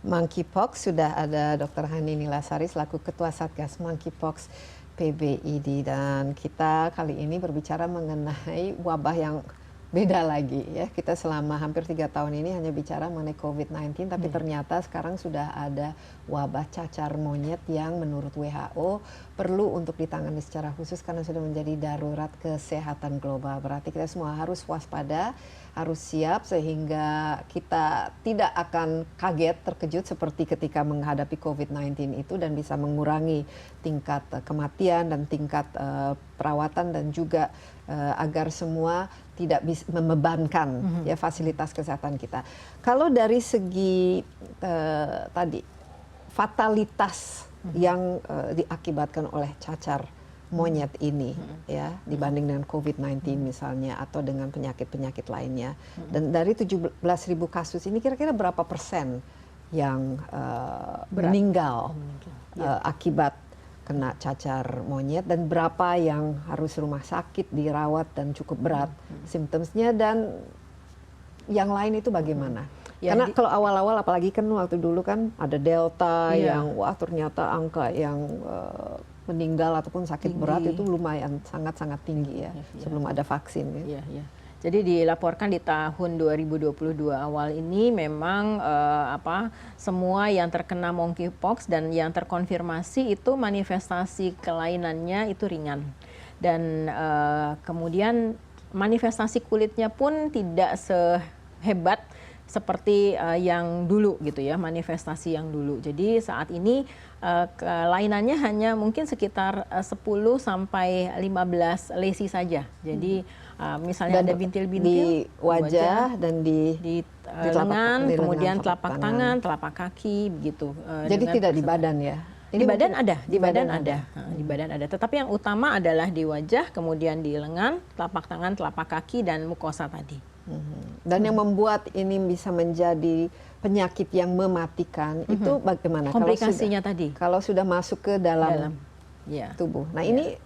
monkeypox. Sudah ada Dr. Hani Nilasari selaku Ketua Satgas Monkeypox PBID dan kita kali ini berbicara mengenai wabah yang beda lagi ya. Kita selama hampir 3 tahun ini hanya bicara mengenai COVID-19, tapi ternyata sekarang sudah ada wabah cacar monyet yang menurut WHO perlu untuk ditangani secara khusus karena sudah menjadi darurat kesehatan global. Berarti kita semua harus waspada, harus siap sehingga kita tidak akan kaget, terkejut seperti ketika menghadapi COVID-19 itu dan bisa mengurangi tingkat kematian dan tingkat perawatan dan juga agar semua tidak bisa membebankan ya fasilitas kesehatan kita. Kalau dari segi tadi fatalitas yang diakibatkan oleh cacar monyet ini ya dibanding dengan COVID-19 misalnya atau dengan penyakit-penyakit lainnya. Dan dari 17.000 kasus ini kira-kira berapa persen yang meninggal akibat kena cacar monyet, dan berapa yang harus rumah sakit dirawat dan cukup berat simptomnya, dan yang lain itu bagaimana? Ya, karena kalau awal-awal apalagi kan waktu dulu kan ada Delta yang wah ternyata angka yang meninggal ataupun sakit berat itu lumayan sangat-sangat tinggi ya sebelum ada vaksin. Ya. Jadi dilaporkan di tahun 2022 awal ini memang semua yang terkena monkeypox dan yang terkonfirmasi itu manifestasi kelainannya itu ringan, dan kemudian manifestasi kulitnya pun tidak sehebat seperti yang dulu gitu ya, manifestasi yang dulu. Jadi saat ini kelainannya hanya mungkin sekitar 10 sampai 15 lesi saja. Jadi misalnya dan ada bintil-bintil di wajah dan di lengan, kemudian telapak tangan, tangan, telapak kaki begitu. Jadi tidak di badan ya? Di badan ada, di badan ada. Di badan ada. Tetapi yang utama adalah di wajah, kemudian di lengan, telapak tangan, telapak kaki, dan mukosa tadi. Dan yang membuat ini bisa menjadi penyakit yang mematikan itu bagaimana? Komplikasinya kalau sudah masuk ke dalam tubuh. Nah ini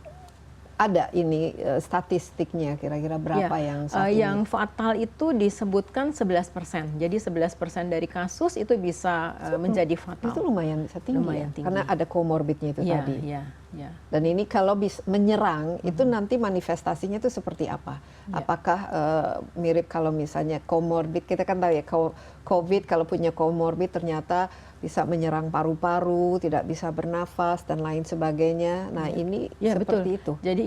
ada ini statistiknya kira-kira berapa yang saat ini? Yang fatal itu disebutkan 11%. Jadi 11% dari kasus itu bisa menjadi fatal. Itu lumayan bisa tinggi, lumayan tinggi. Karena ada komorbidnya itu tadi. Iya. Dan ini kalau bisa menyerang itu nanti manifestasinya itu seperti apa? Apakah mirip kalau misalnya komorbid, kita kan tahu ya COVID kalau punya komorbid ternyata bisa menyerang paru-paru, tidak bisa bernafas dan lain sebagainya. Nah ini seperti itu. Jadi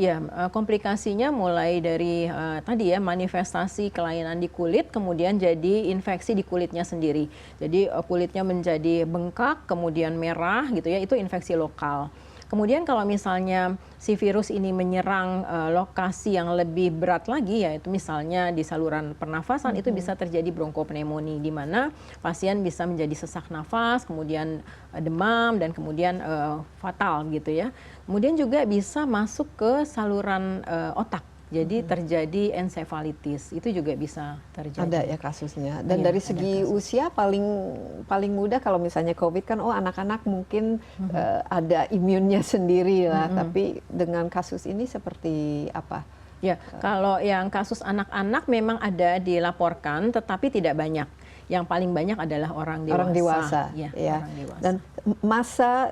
komplikasinya mulai dari tadi ya manifestasi kelainan di kulit, kemudian jadi infeksi di kulitnya sendiri. Jadi kulitnya menjadi bengkak, kemudian merah gitu ya, itu infeksi lokal. Kemudian kalau misalnya si virus ini menyerang lokasi yang lebih berat lagi, yaitu misalnya di saluran pernafasan, itu bisa terjadi bronkopneumonia, di mana pasien bisa menjadi sesak nafas, kemudian demam, dan kemudian fatal gitu ya. Kemudian juga bisa masuk ke saluran otak. Jadi terjadi encephalitis, itu juga bisa terjadi. Ada ya kasusnya. Dan dari segi usia paling mudah kalau misalnya COVID kan, anak-anak mungkin ada imunnya sendiri lah. Tapi dengan kasus ini seperti apa? Ya, kalau yang kasus anak-anak memang ada dilaporkan, tetapi tidak banyak. Yang paling banyak adalah orang dewasa. Orang dewasa, ya. Orang dewasa. Dan masa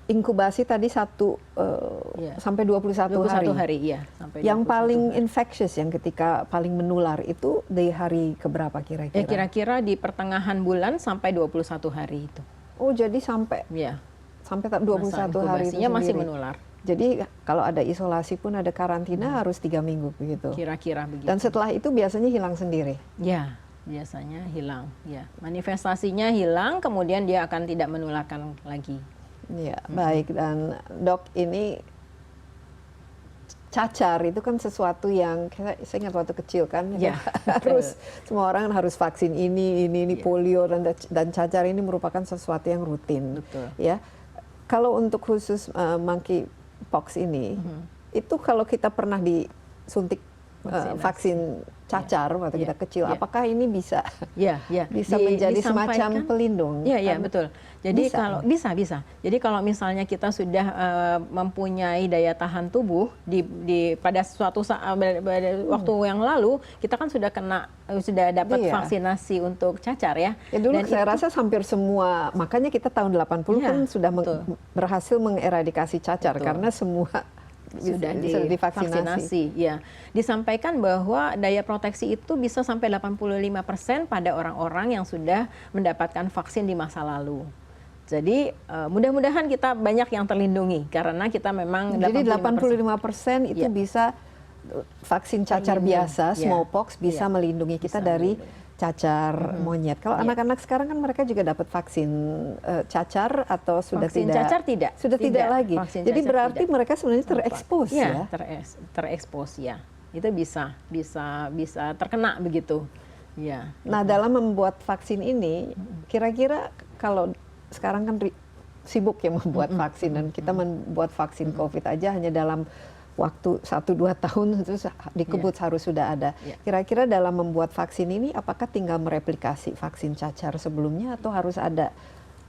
inkubasi tadi sampai 21 hari. Sampai yang paling infectious, yang ketika paling menular itu di hari keberapa kira-kira? Kira-kira di pertengahan bulan sampai 21 hari itu. Oh, jadi sampai 21 hari itu masih menular. Jadi kalau ada isolasi pun ada karantina harus 3 minggu begitu. Kira-kira begitu. Dan setelah itu biasanya hilang sendiri. Ya, biasanya hilang. Ya, manifestasinya hilang, kemudian dia akan tidak menularkan lagi. Ya, baik. Dan Dok, ini cacar itu kan sesuatu yang saya ingat waktu kecil kan, harus semua orang harus vaksin ini polio, dan cacar ini merupakan sesuatu yang rutin. Betul. Ya, kalau untuk khusus monkeypox ini, itu kalau kita pernah disuntik vaksin cacar waktu kita kecil, apakah ini bisa menjadi semacam pelindung? Iya, betul. Jadi kalau bisa. Jadi kalau misalnya kita sudah mempunyai daya tahan tubuh pada suatu waktu yang lalu, kita kan sudah dapat vaksinasi untuk cacar ya. Dulu saya rasa hampir semua, makanya kita tahun 80 kan sudah berhasil mengeradikasi cacar karena semua sudah divaksinasi. Ya, disampaikan bahwa daya proteksi itu bisa sampai 85% pada orang-orang yang sudah mendapatkan vaksin di masa lalu. Jadi mudah-mudahan kita banyak yang terlindungi karena kita memang jadi 85% itu bisa vaksin cacar biasa, smallpox bisa melindungi kita dari cacar monyet. Kalau anak-anak sekarang kan mereka juga dapat vaksin cacar atau sudah vaksin tidak? Cacar tidak. Sudah tidak lagi. Jadi berarti tidak. Mereka sebenarnya terekspos ya? Terekspos ya. Itu bisa terkena begitu. Ya. Nah, dalam membuat vaksin ini, kira-kira kalau sekarang kan sibuk ya membuat vaksin, dan kita membuat vaksin COVID aja hanya dalam waktu 1-2 tahun itu dikebut harus sudah ada. Kira-kira dalam membuat vaksin ini apakah tinggal mereplikasi vaksin cacar sebelumnya atau harus ada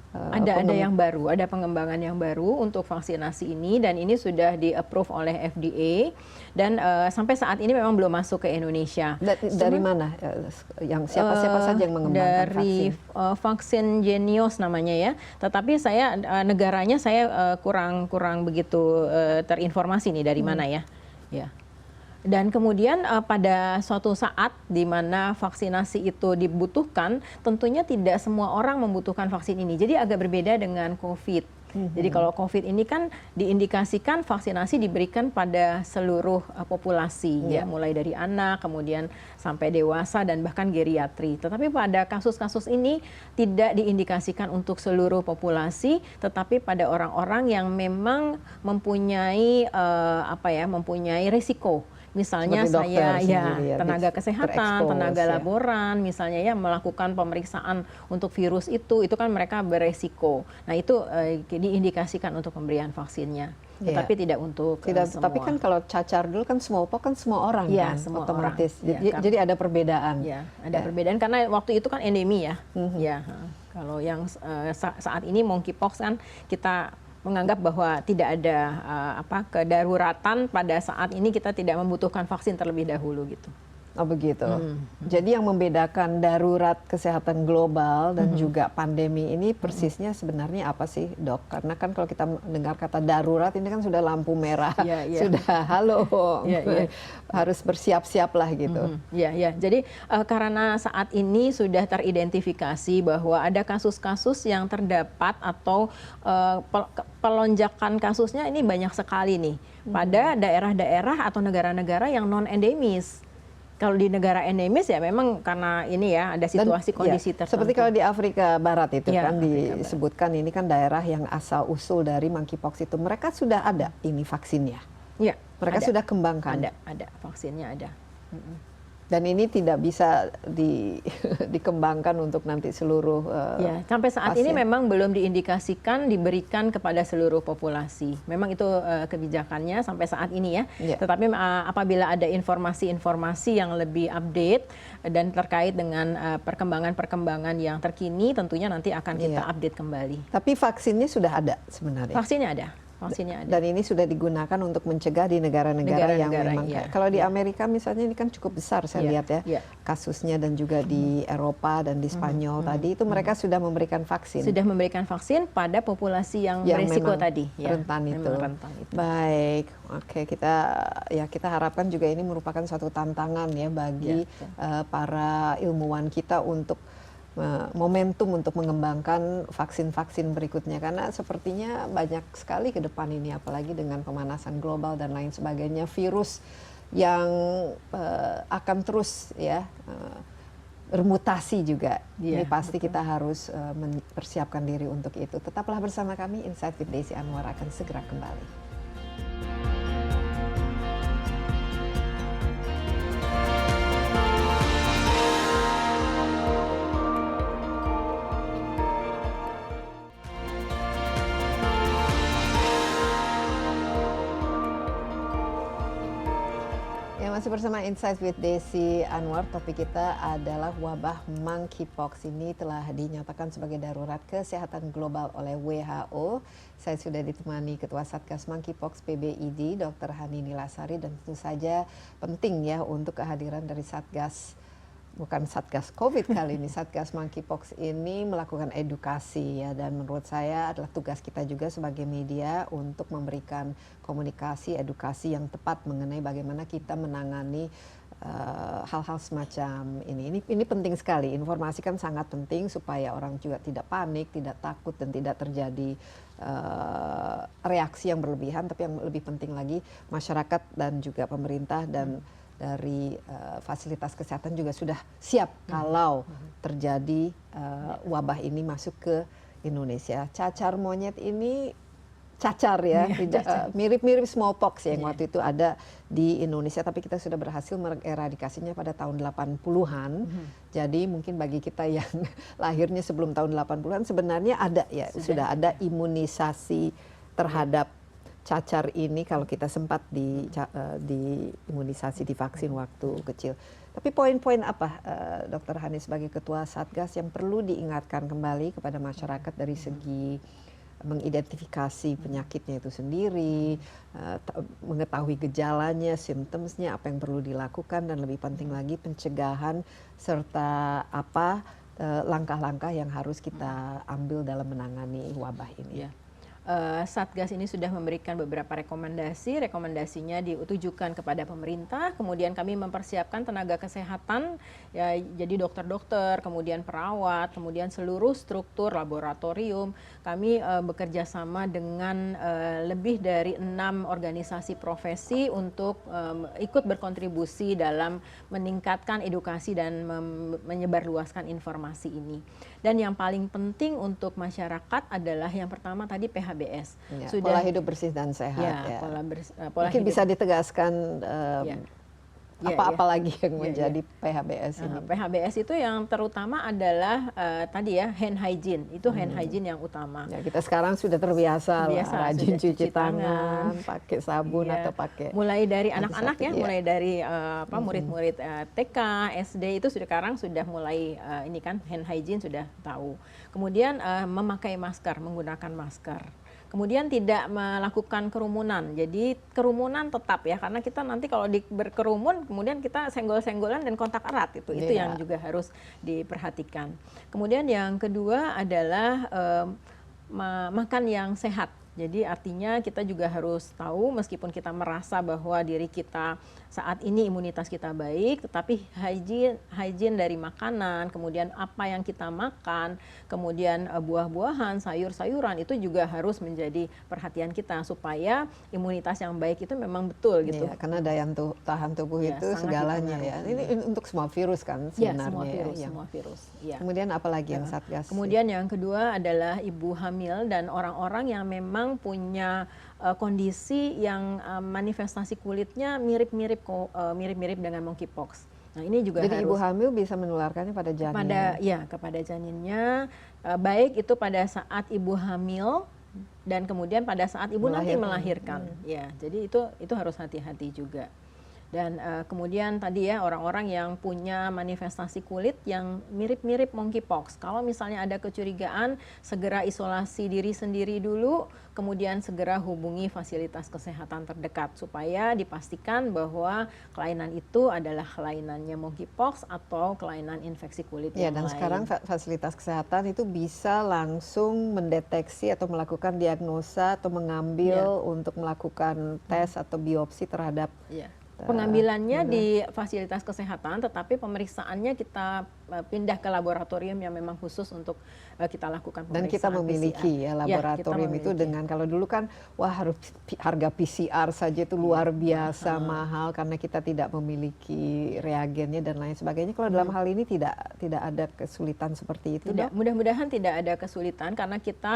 ada yang baru, ada pengembangan yang baru untuk vaksinasi ini, dan ini sudah di-approve oleh FDA, dan sampai saat ini memang belum masuk ke Indonesia. Dari mana? Yang siapa saja yang mengembangkan dari vaksin? Vaksin Genios namanya ya. Tetapi saya negaranya saya kurang begitu terinformasi nih dari mana ya. Ya. Dan kemudian pada suatu saat di mana vaksinasi itu dibutuhkan, tentunya tidak semua orang membutuhkan vaksin ini. Jadi agak berbeda dengan COVID. Jadi kalau COVID ini kan diindikasikan vaksinasi diberikan pada seluruh populasi, ya, mulai dari anak, kemudian sampai dewasa dan bahkan geriatri. Tetapi pada kasus-kasus ini tidak diindikasikan untuk seluruh populasi, tetapi pada orang-orang yang memang mempunyai mempunyai risiko. Misalnya saya tenaga kesehatan, tenaga laboran, misalnya ya melakukan pemeriksaan untuk virus itu kan mereka beresiko. Nah itu diindikasikan untuk pemberian vaksinnya, tetapi tidak untuk semua. Tapi kan kalau cacar dulu kan smallpox kan semua orang kan, semua otomatis. orang. Jadi ada perbedaan. Ya, ada perbedaan karena waktu itu kan endemi ya. Ya, kalau yang saat ini monkeypox kan kita menganggap bahwa tidak ada kedaruratan pada saat ini, kita tidak membutuhkan vaksin terlebih dahulu gitu. Oh begitu. Jadi yang membedakan darurat kesehatan global dan juga pandemi ini persisnya sebenarnya apa sih, Dok? Karena kan kalau kita mendengar kata darurat ini kan sudah lampu merah, sudah halo, harus bersiap-siap lah gitu. Jadi karena saat ini sudah teridentifikasi bahwa ada kasus-kasus yang terdapat atau pelonjakan kasusnya ini banyak sekali nih pada daerah-daerah atau negara-negara yang non-endemis. Kalau di negara endemis ya memang karena ini ya ada situasi kondisi tertentu. Seperti kalau di Afrika Barat itu kan disebutkan ini kan daerah yang asal usul dari monkeypox itu. Mereka sudah ada ini vaksinnya. Iya. Mereka sudah kembangkan. Ada vaksinnya ada. Dan ini tidak bisa dikembangkan untuk nanti seluruh sampai saat pasien. ini memang belum diindikasikan diberikan kepada seluruh populasi. Memang itu kebijakannya sampai saat ini ya. Tetapi apabila ada informasi-informasi yang lebih update dan terkait dengan perkembangan-perkembangan yang terkini, tentunya nanti akan kita update kembali. Tapi vaksinnya sudah ada sebenarnya? Vaksinnya ada. Vaksinnya ada. Dan ini sudah digunakan untuk mencegah di negara-negara yang memang kalau di Amerika misalnya ini kan cukup besar saya lihat ya kasusnya, dan juga di Eropa dan di Spanyol tadi itu mereka sudah memberikan vaksin. Sudah memberikan vaksin pada populasi yang berisiko tadi, rentan itu. Baik, oke, kita harapkan juga ini merupakan suatu tantangan ya bagi para ilmuwan kita untuk momentum untuk mengembangkan vaksin-vaksin berikutnya, karena sepertinya banyak sekali ke depan ini, apalagi dengan pemanasan global dan lain sebagainya, virus yang akan terus bermutasi juga. Ini pasti kita harus mempersiapkan diri untuk itu. Tetaplah bersama kami, Insight with Desi Anwar akan segera kembali. Masih bersama Insight with Desi Anwar. Topik kita adalah wabah monkeypox. Ini telah dinyatakan sebagai darurat kesehatan global oleh WHO. Saya sudah ditemani Ketua Satgas Monkeypox PBID, Dr. Hani Nilasari, dan tentu saja penting ya untuk kehadiran dari Satgas, bukan Satgas COVID kali ini, Satgas Monkeypox ini melakukan edukasi ya, dan menurut saya adalah tugas kita juga sebagai media untuk memberikan komunikasi, edukasi yang tepat mengenai bagaimana kita menangani hal-hal semacam ini. Ini penting sekali, informasi kan sangat penting supaya orang juga tidak panik, tidak takut, dan tidak terjadi reaksi yang berlebihan. Tapi yang lebih penting lagi, masyarakat dan juga pemerintah dan dari fasilitas kesehatan juga sudah siap kalau terjadi wabah ini masuk ke Indonesia. Cacar monyet ini cacar ya, mirip-mirip smallpox yang Iya. waktu itu ada di Indonesia, tapi kita sudah berhasil mengeradikasinya pada tahun 80-an. Jadi mungkin bagi kita yang lahirnya sebelum tahun 80-an sebenarnya ada ya, sudah ada imunisasi terhadap cacar ini kalau kita sempat di imunisasi, divaksin waktu kecil. Tapi poin-poin apa, Dr. Hani sebagai Ketua Satgas yang perlu diingatkan kembali kepada masyarakat dari segi mengidentifikasi penyakitnya itu sendiri, mengetahui gejalanya, symptomsnya, apa yang perlu dilakukan, dan lebih penting lagi pencegahan serta apa langkah-langkah yang harus kita ambil dalam menangani wabah ini. Ya. Satgas ini sudah memberikan beberapa rekomendasi. Rekomendasinya ditujukan kepada pemerintah, kemudian kami mempersiapkan tenaga kesehatan, ya, jadi dokter-dokter, kemudian perawat, kemudian seluruh struktur laboratorium. Kami bekerja sama dengan lebih dari 6 organisasi profesi untuk ikut berkontribusi dalam meningkatkan edukasi dan menyebarluaskan informasi ini. Dan yang paling penting untuk masyarakat adalah yang pertama tadi PHBS. Ya, pola hidup bersih dan sehat. Ya, Ya. pola Mungkin hidup. bisa ditegaskan apa-apa ya. lagi yang menjadi PHBS ini. PHBS itu yang terutama adalah tadi ya, hand hygiene. Itu hand hygiene yang utama. Ya, kita sekarang sudah terbiasa lah, rajin sudah cuci tangan, pakai sabun Ya, atau pakai mulai dari anak-anak ya, antiseptik, mulai dari murid-murid TK, SD itu sekarang sudah mulai ini kan hand hygiene sudah tahu. Kemudian memakai masker, menggunakan masker. Kemudian tidak melakukan kerumunan. Jadi kerumunan tetap ya, karena kita nanti kalau berkerumun kemudian kita senggol-senggolan dan kontak erat itu yang juga harus diperhatikan. Kemudian yang kedua adalah makan yang sehat. Jadi artinya kita juga harus tahu, meskipun kita merasa bahwa diri kita saat ini imunitas kita baik, tetapi hygiene dari makanan, kemudian apa yang kita makan, kemudian buah-buahan, sayur-sayuran itu juga harus menjadi perhatian kita supaya imunitas yang baik itu memang betul gitu. Ya, karena daya tahan tubuh itu segalanya ya. Ini untuk semua virus kan sebenarnya. Ya, semua virus. Ya. Kemudian apa lagi yang Satgas? Kemudian yang kedua adalah ibu hamil dan orang-orang yang memang punya kondisi yang manifestasi kulitnya mirip-mirip dengan monkeypox. Nah, ini juga jadi harus, ibu hamil bisa menularkannya pada janin. Kepada janinnya, baik itu pada saat ibu hamil dan kemudian pada saat ibu nanti melahirkan. Ya, jadi itu harus hati-hati juga. Dan kemudian tadi ya, orang-orang yang punya manifestasi kulit yang mirip-mirip monkeypox. Kalau misalnya ada kecurigaan, segera isolasi diri sendiri dulu, kemudian segera hubungi fasilitas kesehatan terdekat supaya dipastikan bahwa kelainan itu adalah kelainannya monkeypox atau kelainan infeksi kulit yang dan lain. sekarang fasilitas kesehatan itu bisa langsung mendeteksi atau melakukan diagnosa atau mengambil untuk melakukan tes atau biopsi terhadap pengambilannya di fasilitas kesehatan, tetapi pemeriksaannya kita pindah ke laboratorium yang memang khusus untuk kita lakukan pemeriksaan. Dan kita memiliki PCR. Laboratorium itu dengan, kalau dulu kan harus harga PCR saja itu luar biasa mahal karena kita tidak memiliki reagennya dan lain sebagainya. Kalau dalam hal ini tidak ada kesulitan seperti itu. Tidak, mudah-mudahan tidak ada kesulitan karena kita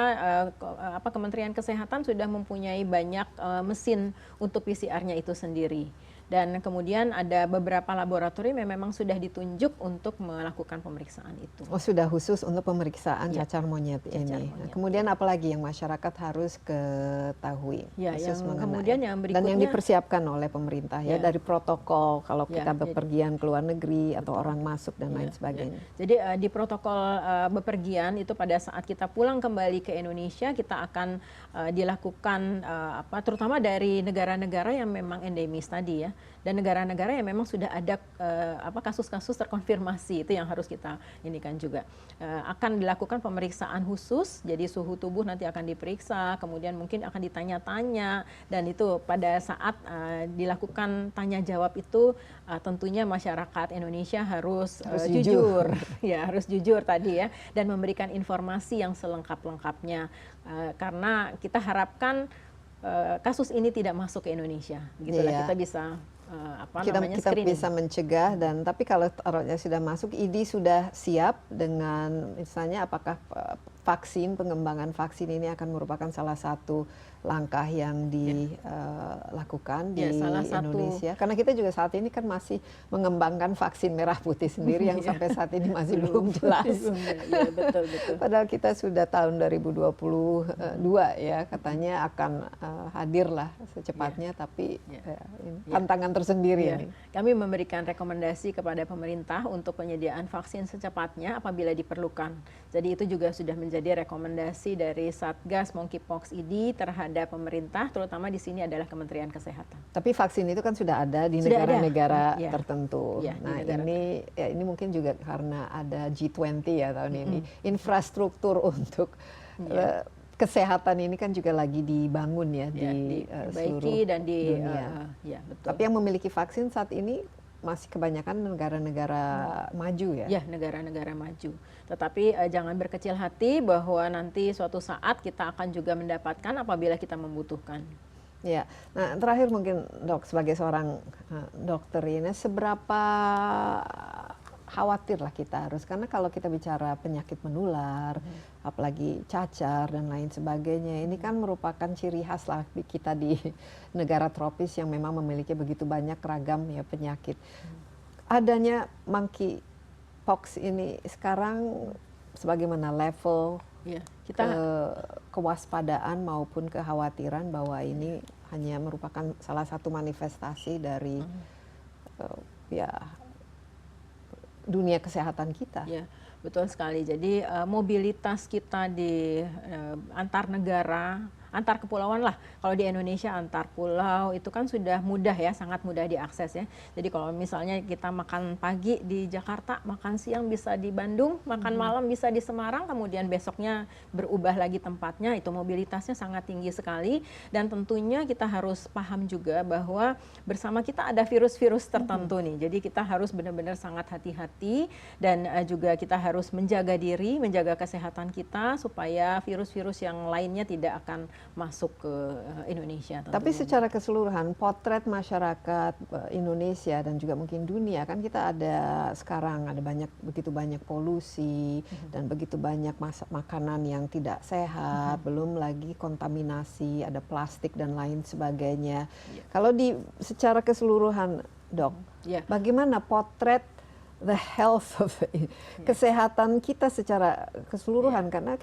Kementerian Kesehatan sudah mempunyai banyak mesin untuk PCR-nya itu sendiri. Dan kemudian ada beberapa laboratorium yang memang sudah ditunjuk untuk melakukan pemeriksaan itu. Oh, sudah khusus untuk pemeriksaan cacar monyet ini. Nah, kemudian apalagi yang masyarakat harus ketahui? Kemudian yang berikutnya, dan yang dipersiapkan oleh pemerintah dari protokol kalau kita bepergian ke luar negeri atau orang masuk dan lain sebagainya. Jadi di protokol bepergian itu pada saat kita pulang kembali ke Indonesia kita akan dilakukan terutama dari negara-negara yang memang endemis tadi ya. Dan negara-negara yang memang sudah ada kasus-kasus terkonfirmasi, itu yang harus kita inikan juga. Akan dilakukan pemeriksaan khusus, jadi suhu tubuh nanti akan diperiksa, kemudian mungkin akan ditanya-tanya, dan itu pada saat dilakukan tanya jawab itu tentunya masyarakat Indonesia harus jujur, harus jujur tadi ya, dan memberikan informasi yang selengkap-lengkapnya, karena kita harapkan kasus ini tidak masuk ke Indonesia, gitulah kita bisa kita bisa mencegah. Dan tapi kalau sudah masuk, ID sudah siap dengan misalnya apakah pengembangan vaksin ini akan merupakan salah satu langkah yang dilakukan di salah satu Indonesia? Karena kita juga saat ini kan masih mengembangkan vaksin merah putih sendiri yang sampai saat ini masih belum jelas. Ya, betul. Padahal kita sudah tahun 2022 ya katanya akan hadir lah secepatnya, tapi tantangan tersendiri ini. Kami memberikan rekomendasi kepada pemerintah untuk penyediaan vaksin secepatnya apabila diperlukan. Jadi itu juga sudah menjadi rekomendasi dari Satgas Monkeypox ID terhadap pemerintah, terutama di sini adalah Kementerian Kesehatan. Tapi vaksin itu kan sudah ada di Sudah negara-negara ada. tertentu. Ya, nah negara. ini mungkin juga karena ada G20 ya tahun ini, infrastruktur untuk kesehatan ini kan juga lagi dibangun ya, di seluruh dan di dunia. Betul. Tapi yang memiliki vaksin saat ini masih kebanyakan negara-negara maju ya? Ya, negara-negara maju. Tetapi jangan berkecil hati bahwa nanti suatu saat kita akan juga mendapatkan apabila kita membutuhkan. Ya, nah terakhir mungkin dok, sebagai seorang dokter ini, seberapa khawatir lah kita harus, karena kalau kita bicara penyakit menular, apalagi cacar dan lain sebagainya, ini kan merupakan ciri khas lah kita di negara tropis yang memang memiliki begitu banyak ragam ya penyakit. Adanya monkeypox ini sekarang sebagaimana level kewaspadaan maupun kekhawatiran bahwa ini hanya merupakan salah satu manifestasi dari dunia kesehatan kita. Ya, betul sekali. Jadi mobilitas kita di antar negara, antar kepulauan lah. Kalau di Indonesia antar pulau itu kan sudah mudah ya, sangat mudah diakses ya. Jadi kalau misalnya kita makan pagi di Jakarta, makan siang bisa di Bandung, makan malam bisa di Semarang, kemudian besoknya berubah lagi tempatnya, itu mobilitasnya sangat tinggi sekali. Dan tentunya kita harus paham juga bahwa bersama kita ada virus-virus tertentu nih. Jadi kita harus benar-benar sangat hati-hati dan juga kita harus menjaga diri, menjaga kesehatan kita supaya virus-virus yang lainnya tidak akan masuk ke Indonesia. Tentunya. Tapi secara keseluruhan potret masyarakat Indonesia dan juga mungkin dunia kan kita ada sekarang ada begitu banyak polusi dan begitu banyak makanan yang tidak sehat, belum lagi kontaminasi, ada plastik dan lain sebagainya. Kalau secara keseluruhan, dok, bagaimana potret the health of kesehatan kita secara keseluruhan, karena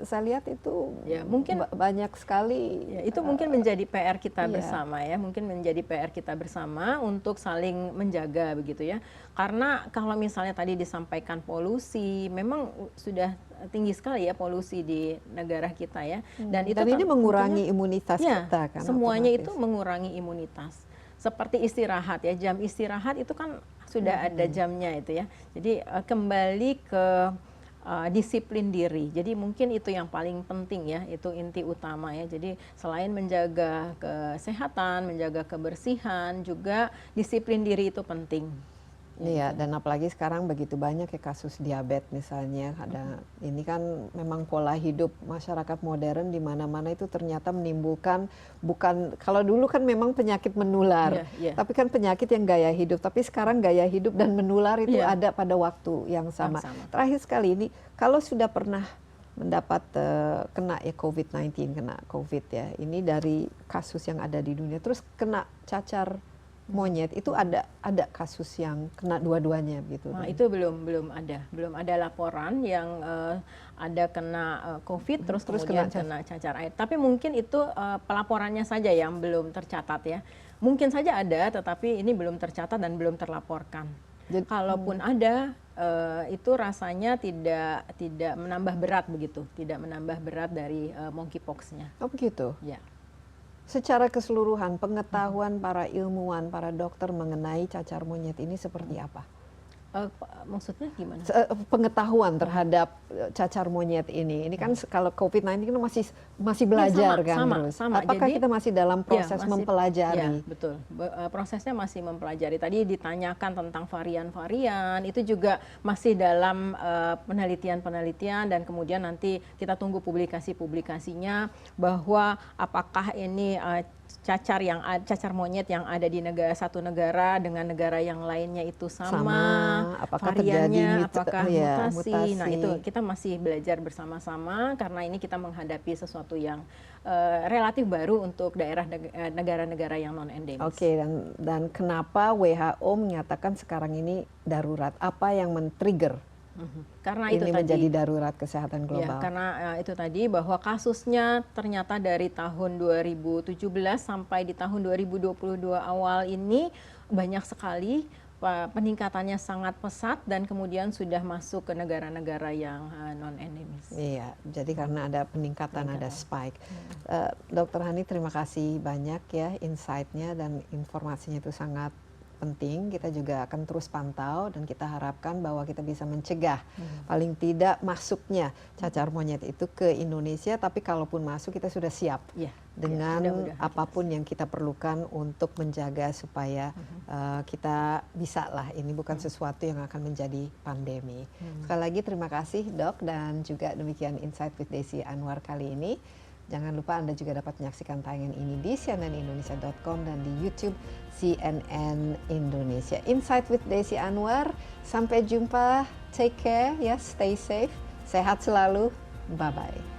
saya lihat itu mungkin banyak sekali. Itu mungkin menjadi PR kita bersama ya, mungkin menjadi PR kita bersama untuk saling menjaga begitu ya. Karena kalau misalnya tadi disampaikan polusi, memang sudah tinggi sekali ya polusi di negara kita ya. Dan ini mengurangi imunitas kita kan. Semuanya otomatis. itu mengurangi imunitas. Seperti istirahat ya, jam istirahat itu kan sudah ada jamnya itu ya. Jadi kembali ke disiplin diri. Jadi mungkin itu yang paling penting ya, itu inti utama ya. Jadi selain menjaga kesehatan, menjaga kebersihan, juga disiplin diri itu penting. Iya, dan apalagi sekarang begitu banyak ya kasus diabetes misalnya. Ini kan memang pola hidup masyarakat modern di mana-mana itu ternyata menimbulkan, bukan, kalau dulu kan memang penyakit menular, tapi kan penyakit yang gaya hidup. Tapi sekarang gaya hidup dan menular itu ada pada waktu yang sama. Terakhir sekali ini, kalau sudah pernah mendapat kena ya COVID-19, kena COVID ya, ini dari kasus yang ada di dunia, terus kena cacar monyet, itu ada kasus yang kena dua-duanya gitu. Nah, itu belum ada laporan yang ada kena COVID terus kemudian kena cacar air. Tapi mungkin itu pelaporannya saja yang belum tercatat ya. Mungkin saja ada, tetapi ini belum tercatat dan belum terlaporkan. Jadi, kalaupun ada, itu rasanya tidak menambah berat begitu, tidak menambah berat dari monkeypox-nya. Oh begitu? Ya. Secara keseluruhan pengetahuan para ilmuwan, para dokter mengenai cacar monyet ini seperti apa? Maksudnya gimana? Pengetahuan terhadap cacar monyet ini kan kalau COVID-19 kan masih belajar sama. Apakah jadi, kita masih dalam proses mempelajari? Ya, betul. Prosesnya masih mempelajari. Tadi ditanyakan tentang varian-varian, itu juga masih dalam penelitian-penelitian dan kemudian nanti kita tunggu publikasi-publikasinya bahwa apakah ini cacar monyet yang ada di satu negara dengan negara yang lainnya itu sama, apakah variannya, terjadi apakah mutasi. Nah itu kita masih belajar bersama-sama karena ini kita menghadapi sesuatu yang relatif baru untuk negara-negara yang non endemis. Oke, dan kenapa WHO menyatakan sekarang ini darurat? Apa yang men-trigger Karena ini itu menjadi tadi, darurat kesehatan global? ya, karena itu tadi bahwa kasusnya ternyata dari tahun 2017 sampai di tahun 2022 awal ini banyak sekali, peningkatannya sangat pesat dan kemudian sudah masuk ke negara-negara yang non endemis. Iya, jadi karena ada peningkatan, ada spike. Dr. Hani, terima kasih banyak ya insight-nya dan informasinya itu sangat penting. Kita juga akan terus pantau dan kita harapkan bahwa kita bisa mencegah paling tidak masuknya cacar monyet itu ke Indonesia, tapi kalaupun masuk kita sudah siap dengan apapun yang kita perlukan untuk menjaga supaya kita bisa lah, ini bukan sesuatu yang akan menjadi pandemi. Sekali lagi terima kasih Dok, dan juga demikian Insight with Desi Anwar kali ini. Jangan lupa Anda juga dapat menyaksikan tayangan ini di cnnindonesia.com dan di YouTube CNN Indonesia. Insight with Desi Anwar. Sampai jumpa. Take care, ya, stay safe. Sehat selalu. Bye-bye.